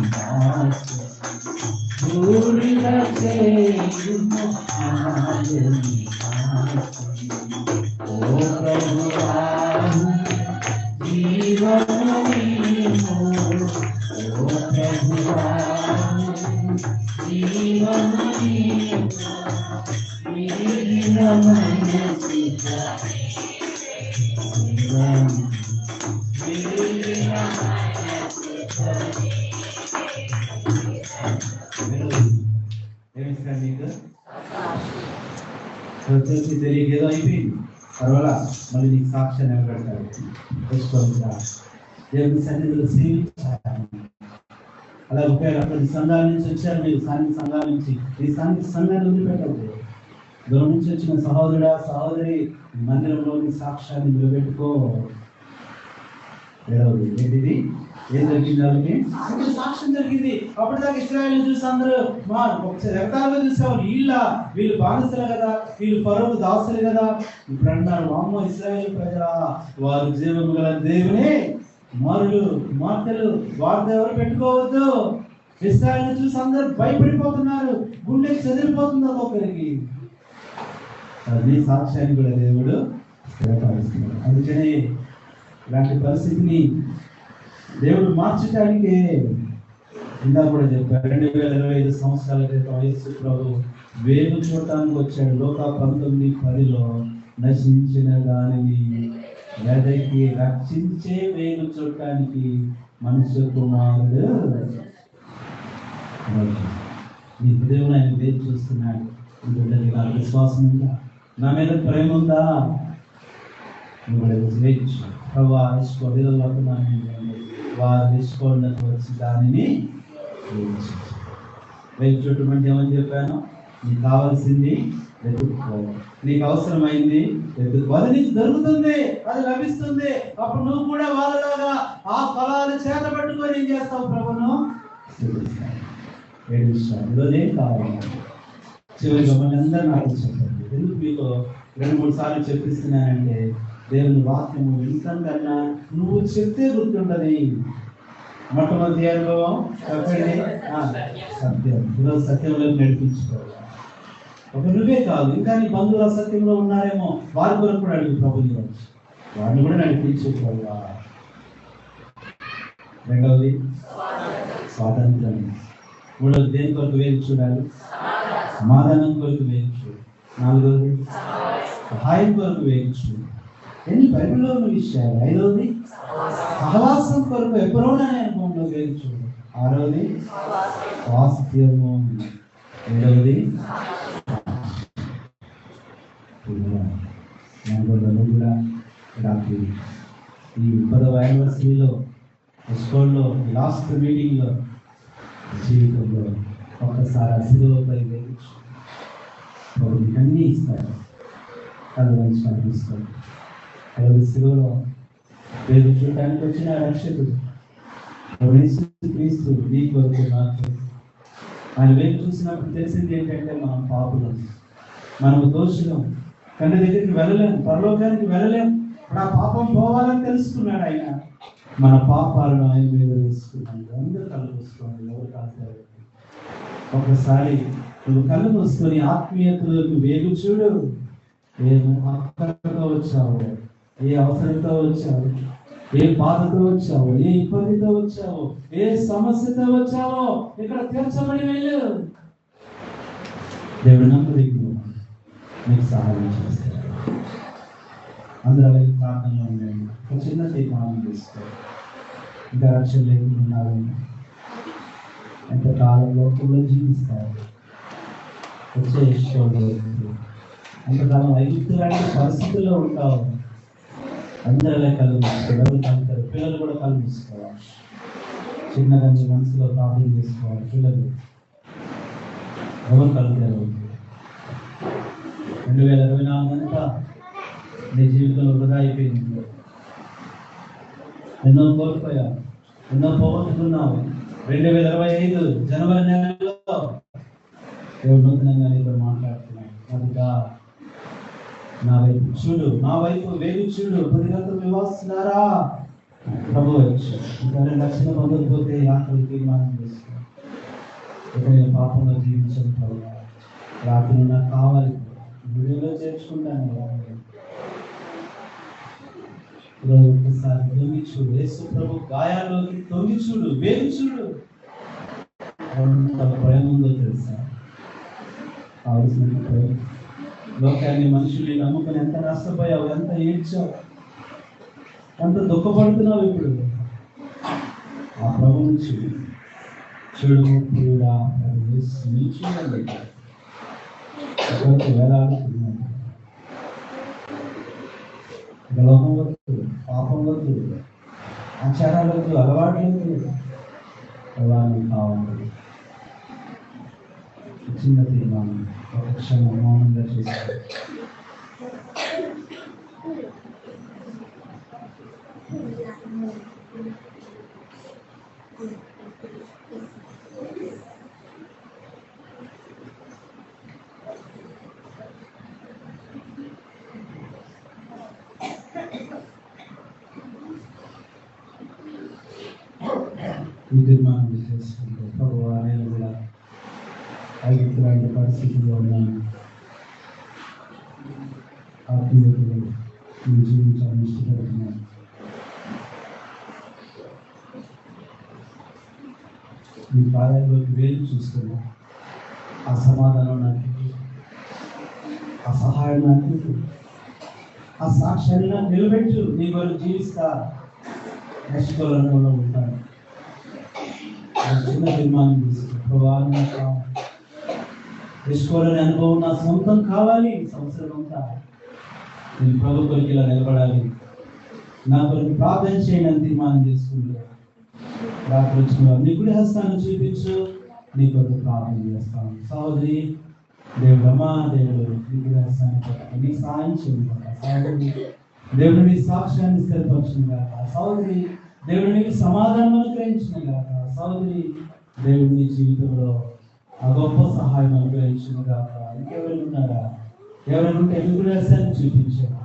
పూడిన చేయుము మాయది. ఓ ప్రభువా జీవము నీవు, ఓ ప్రభువా జీవము నీవు, మిగిలిన మనసిక వచ్చేసి తెలియక ఏదో అయిపోయింది, పర్వాలా మళ్ళీ నీకు సాక్ష్యం నిలబెడతాడు. తెచ్చుకోకుండా దేవుని సన్నిధిలో సేవించాలి. అలా ఉపయోగపడి సంఘాల నుంచి వచ్చారు మీరు, స్థానిక సంఘాల నుంచి. ఈ స్థానిక సంఘాన్ని వదిలిపెట్టదు. దూరం నుంచి వచ్చిన సహోదరుడా సహోదరి, మందిరంలోని సాక్ష్యాన్ని నిలబెట్టుకో. ఏంటిది? ఏం జరిగింది? వాళ్ళకి అక్కడ సాక్ష్యం జరిగింది. అప్పటిదాకా ఇశ్రాయేలు చూసి అందరూ రకాలుగా చూసేవాళ్ళు, వీళ్ళు బానిసలు కదా, వీళ్ళు ఫరోకు దాసులు కదా. ఇప్పుడు అంటారు వామ్మో ఇశ్రాయేలు ప్రజల వారు జీవము గల దేవునే కుమారులు కుమార్తెలు, వారితో ఎవరు పెట్టుకోవద్దు. ఇశ్రాయేలు చూసి అందరూ భయపడిపోతున్నారు, గుండె చెదిరిపోతుంది ఒక్కొక్కరికి. అది సాక్ష్యాన్ని కూడా దేవుడు స్థిరపరుస్తున్నాడు. అందుకని ఇలాంటి పరిస్థితిని దేవుడు మార్చడానికే ఇందా కూడా చెప్పారు. 2025 సంవత్సరాల క్రితం యేసు ప్రభు వేగు చూడటానికి వచ్చాడు. లోక 19:10 నశించిన దానిని వెదకి రక్షించే వేలు చూడటానికి మనుష్య కుమారుడు నీ హృదయం ఆయన వేలు చూస్తున్నాడు. నా విశ్వాసం ఉందా? నా మీద ప్రేమ ఉందా? ప్రభా వారు తీసుకోవడానికి వచ్చి దానిని వేలు చూడటం అంటే ఏమని చెప్పాను? నీకు కావాల్సింది వెతుక్కోవాలి, నీకు అవసరమైంది వెతుక్కోవాలి, నీకు దొరుకుతుంది, అది లభిస్తుంది. అప్పుడు నువ్వు కూడా వాళ్ళలాగా ఆ ఫలాలు చేత పట్టుకొని ఏం చేస్తావు? ప్రభును ఏడుస్తావు. ఈరోజు ఏం కావాలి? చివరిగా మళ్ళీ అందరూ నాకు చెప్పండి. ఎందుకు మీకు 2-3 సార్లు చెప్పిస్తున్నానంటే, దేవుని వాక్యము వింటాం కన్నా నువ్వు చెప్తే గుర్తుంటది. మొట్టమొదటి అనుభవం చెప్పండి, సత్యం. ఈరోజు సత్యంలో నడిపించుకోవాలి. ఒక నువ్వే కాదు, ఇంకా నీ బంధువులు అసత్యంలో ఉన్నారేమో, వారి కొరకు కూడా అడుగు ప్రభుని వచ్చి వారిని కూడా నడిపించుకోవాలా. రెండవది స్వాతంత్రం. మూడవది దేని కొరకు వేలు చూడాలి? సమాధానం కొరకు వేలు చూడు. నాలుగవది సహాయం కొరకు వేలు చూడు. ఎన్ని బైబిల్లో ఉన్న విషయాలు. ఐదవది సహవాసం కొరకు ఎప్పుడోనే అనుభవంలో వేలు చూడు. ఆరవది స్వాస్థ్యము. ఏడవది కూడా రాత్రి ఈ 10వ యానివర్సరీలో స్కూల్లో లాస్ట్ మీటింగ్లో జీవితంలో ఒక్కసారి అసిలోపై అన్నీ ఇస్తారు. కళ్ళు మంచి కనిపిస్తారు. ఎవరి శిలువలో వేరు చూడటానికి వచ్చిన రక్షకుడు క్రీస్తు నీ కొరకు నాకు ఆయన వేరు చూసినప్పుడు తెలిసింది ఏంటంటే మనం పాపులం, మనము దోషులం, తండ్రి దగ్గరికి వెళ్ళలేము, పరలోకానికి వెళ్ళలేము. ఇప్పుడు ఆ పాపం పోవాలని తెలుసుకున్నాడు ఆయన. మన పాపాలను ఆయన మీద వేసుకున్నాడు. అందరూ కళ్ళు మూసుకోండి. ఎవరు కాదు. ఒకసారి నువ్వు కళ్ళు మూసుకొని ఆత్మీయతలోకి వేగు చూడు. ఏ అక్కడితో వచ్చావు, ఏ అవసరంతో వచ్చావు, ఏ బాధతో వచ్చావు, ఏ ఇబ్బందితో వచ్చావు, ఏ సమస్యతో వచ్చావో ఇక్కడ తీర్చబడి వెళ్ళు. దేవుడు నమ్మదగిన మీకు సహాయం చేస్తారు. అందరూ ప్రార్థనలో ఉండండి. ఒక చిన్న తీర్మానం తీసుకో. ఇంకా రక్షణ లేకుండా ఉన్నారు, ఎంతకాలం లోకంలో జీవిస్తారు, వచ్చే ఇష్టంలో అంతకాలం ఐగుప్తు లాంటి పరిస్థితుల్లో ఉంటావు. అందరూ కళ్ళు మూసుకోవాలి. పిల్లలు కూడా కళ్ళు మూసుకోవాలి. చిన్నగా నీ మనసులో ప్రార్థన చేసుకోవాలి. పిల్లలు ఎవరు కళ్ళు తెరవద్దు. 2024 అంతా నీ జీవితంలో వృధా అయిపోయింది. ఎన్నో కోల్పోయావు, ఎన్నో పోగొట్టుకున్నావు. 2025 జనవరి నెలలో దేవుడు నూతనంగా నీతో మాట్లాడుతున్నాడు. కనుక నా వైపు చూడు, నా వైపు వేగు చూడు. ప్రతిగతం వివాస్తున్నారా? ప్రభు వచ్చు. ఇంకా 2 లక్షలు పొందకపోతే ఆకలి తీర్మానం చేసుకో. ఇక నేను పాపంలో జీవించడం ప్రభు రాత్రి నాకు కావాలి, వీడియోలో చేర్చుకుంటాను. ఒకసారి తొంగి చూడు. యేసు ప్రభు గాయాల్లోకి తొంగి చూడు, వేగు చూడు. ప్రేమ ఉందో తెలుసా? కావలసిన ప్రేమ. లోకాన్ని మనుషుల్ని నమ్ముకొని ఎంత నష్టపోయావు, ఎంత ఏడ్చావు, ఎంత దుఃఖపడుతున్నావు. ఇప్పుడు ఆ ప్రభువుని చూడు. చూడు ప్రియుడా, చూడండి. వేలాడుతున్నాడు. లోకం వద్దు, పాపం వద్దు, ఆచారాలు వద్దు, అలవాట్లు వద్దు. అలానే కావాలి. చిన్న తీర్మానం ఒక క్షణం మౌనంగా చేస్తారు. ఈ తీర్మానం చేసుకుంటే ప్రభువా, నేను కూడా ఐగుప్తు లాంటి పరిస్థితుల్లో ఉన్నాను. ఆత్మీయతలో నేను జీవించాలని ఇష్టపడుతున్నాను. మీ కార్యాల్లోకి వేలు చూస్తున్నా. ఆ సమాధానం నాకు, ఆ సహాయం నాకు, ఆ సాక్ష్యాన్ని నాకు నిలబెట్టు, నీ కొరకు జీవిస్తా, నేర్చుకోవాలనులో ఉంటాను. చిన్న తీర్మానం తీసుకు, ప్రభావం నేర్చుకోవాలని అనుభవం నా సొంతం కావాలి. సంవత్సరం అంతా నేను ప్రభు కొరకు ఇలా నిలబడాలి, నా కొరకు ప్రార్థన చేయండి అని తీర్మానం చేసుకుంటే రాత్రి వచ్చిన వారు నీ కుడి హస్తాన్ని చూపించు, నీ కొరకు ప్రార్థన చేస్తాను. సహోదరి, దేవుడు అమ్మా, దేవుడు నీ కుడి హస్తాన్ని పట్టుకుని నీ సాయం చేయండి. సహోదరి, దేవుడు నీ సాక్ష్యాన్ని స్థిరపరచును గాక. సహోదరి, దేవుడు నీకు సమాధానం అనుగ్రహించిన గాక. సహోదరి, దేవుడు నీ జీవితంలో ఆ గొప్ప సహాయం అనుగ్రహించిన గాక. ఇంకెవరైనా ఉన్నారా? ఎవరైనా ఉంటే మీ కుడి హస్తాన్ని చూపించారు.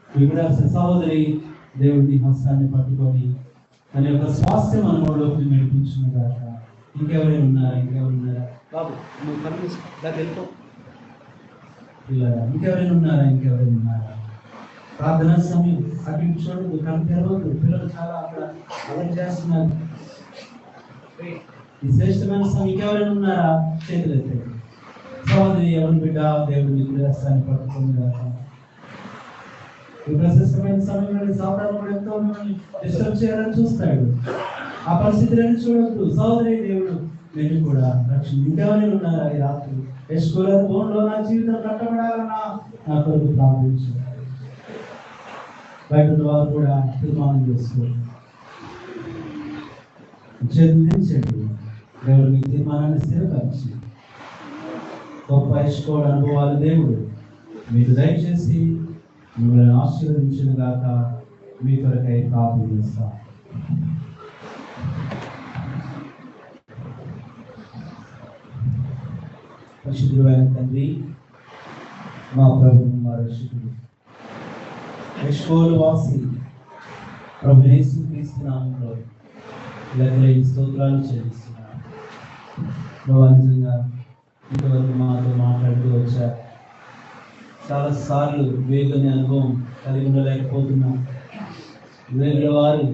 మీ కుడి హస్తాన్ని సహోదరి, దేవుడు నీ హస్తాన్ని పట్టుకొని తన యొక్క స్వాస్థ్యం అనుభవంలోకి నడిపించిన గాక. ఇంకెవరైనా ఉన్నారా? ఇంకెవరున్నారా? బాబు నువ్వు కనిపిస్తా వెళ్ళిపో. ఇంకెవరైనా ఉన్నారా? ఇంకెవరైనా ఉన్నారా? ప్రార్థనా సమయం అటు చూడదు, కళ్ళు తెరవద్దు. పిల్లలు చాలా అక్కడ అలర్ట్ చేస్తున్నారు. ఈ శ్రేష్టమైన సమయం ఇంకెవరైనా ఉన్నారా? చేతులు ఎత్తండి. సహోదరి, ఎవరి బిడ్డ దేవుడు మీ గుడిస్తాన్ని పట్టుకుని గాక. ఈ ప్రశస్తమైన సమయంలో సాధారణ కూడా ఎంతో మిమ్మల్ని డిస్టర్బ్ చేయాలని చూస్తాడు. ఆ పరిస్థితులను చూడొద్దు. సహోదరి, దేవుడు నేను కూడా రక్షణ. ఇంకెవరైనా ఉన్నారా? ఈ రాత్రి యెషూవ భూమిలో నా జీవితం కట్టబడాలన్నా నా కొరకు ప్రార్థించు. బయట వారు కూడా తీర్మానం చేసుకోండి. చేతులు దించండి. దేవుడు మీ తీర్మానాన్ని స్థిరపరిచి గొప్ప యెషూవ అనుభవాలు దేవుడు మీరు దయచేసి మిమ్మల్ని ఆశీర్వదించిన గాక. మీ కొరకై ప్రార్థన చేస్తాం. పరిశుద్ధుడైన తండ్రి, మా ప్రభువు, మా రక్షకుడు, యెషూవ వాసి ప్రభు యేసుక్రీస్తు నామములో లెక్కలేని స్తోత్రాలు చెల్లిస్తున్నాను. ప్రభు, నిజంగా ఇంతవరకు మాతో మాట్లాడుతూ వచ్చారు. చాలాసార్లు వేగుని అనుభవం కలిగి ఉండలేకపోతున్నాం. వేగుల వారు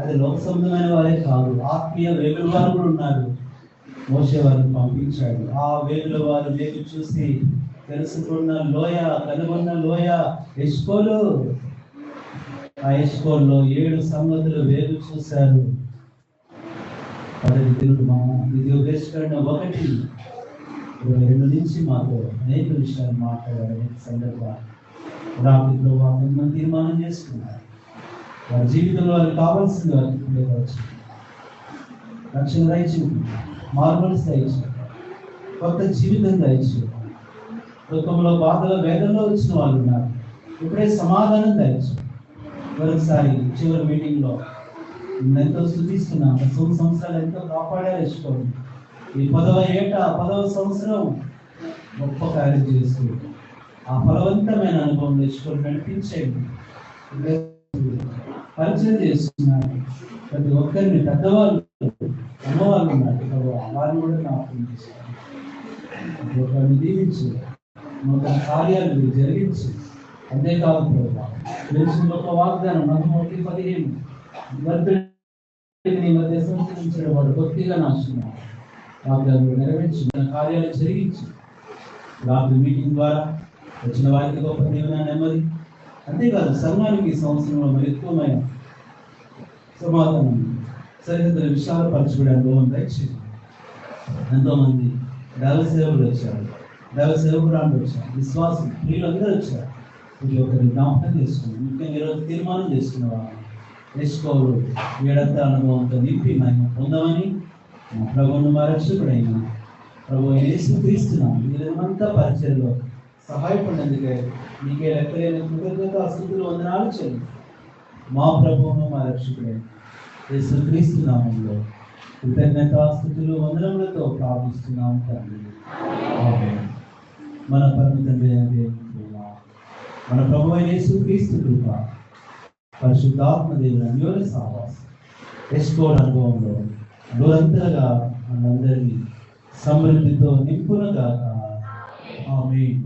అది లోక సంబంధమైన వారే కాదు, ఆత్మీయ వేగుల వారు కూడా ఉన్నారు. మోషే వారిని పంపించాడు. ఆ వేగుల వారు వేగు చూసి తెలుసుకున్న లోయ, కనుగొన్న లోయ యెషూవలో. ఆ యెషూవలో 7 సంగతులు వేగు చూశారు. పదవి ద్వితీయోపదేశకాండ 1:22 నుంచి మాతో అనేక విషయాలు మాట్లాడారు. అనేక సందర్భాలు రాత్రిలో వారు తీర్మానం చేసుకున్నారు. వారి జీవితంలో వారికి కావాల్సింది వారికి వచ్చు. రక్షణ దయచేయండి, మార్పులు దయచేయండి, కొత్త జీవితం దయచేయండి. దుఃఖంలో, బాధలో, వేదనలో వచ్చిన వాళ్ళు ఉన్నారు. ఇప్పుడే సమాధానం దయచేయండి. మరొకసారి చివరి మీటింగ్లో ఎంతో స్తుతిస్తున్నాం. 9 సంవత్సరాలు ఎంతో కాపాడారు యెషూవ. ఈ 10వ ఏట 10వ సంవత్సరం గొప్ప కార్యం చేస్తూ ఆ ఫలవంతమైన అనుభవం యెషూవ నడిపించేయండి. పరిచయం చేస్తున్నారు. ప్రతి ఒక్కరిని పెద్దవాళ్ళు, అమ్మవాళ్ళు ఉన్నారు, వారిని కూడా జ్ఞాపకం చేస్తారు. ఒకరిని దీవించి నూతన కార్యాలు జరిగించి, అంతేకాదు ప్రభావ తెలిసిన ఒక వాగ్దానం 1:15 నీ మధ్య సంచరించిన వాడు కొద్దిగా నాశనం వాగ్దానం నెరవేర్చి కార్యాలు జరిగించి రాత్రి మీటింగ్ ద్వారా వచ్చిన వారికి గొప్ప దీవెన, నెమ్మది, అంతేకాదు సంఘానికి ఈ సంవత్సరంలో మరి ఎక్కువమైన సమాధానం, సరిహద్దుల విషయాలు పరచుకునే అనుభవం దయచేయండి. ఎంతోమంది దైవ సేవకులు వచ్చారు, దైవ సేవకురాలు వచ్చారు, విశ్వాసం ప్రియులందరూ వచ్చారు. ఇది ఒకరి జ్ఞాపకం చేసుకున్నాం. ముఖ్యంగా ఈరోజు తీర్మానం చేసుకున్న వాళ్ళు యెషూవ 7 అనుభవంతో నింపి మేము పొందమని మా ప్రభువును, మా రక్షకుడైన ప్రభు యేసుక్రీస్తున్నాం. వీరంతా పరిచయలో సహాయపడినందుకే నీకే లెక్కలేని కృతజ్ఞతాస్తుతులు, వందనాలు చెల్లి మా ప్రభువును, మా రక్షకుడైన యేసుక్రీస్తు నామములో కృతజ్ఞతాస్తుతులు, వందనములతో ప్రార్థిస్తున్నాము తండ్రి. ఆమేన్. మన పరమ తండ్రి అయిన దేవుని ప్రేమ, మన ప్రభువైన యేసుక్రీస్తు కృప, పరిశుద్ధాత్మ దేవుని అన్యోన్య సహవాసం యెషూవ అనుభవంలో నిరంతరంగా మనందరినీ సమృద్ధితో నింపునుగాక. ఆమేన్.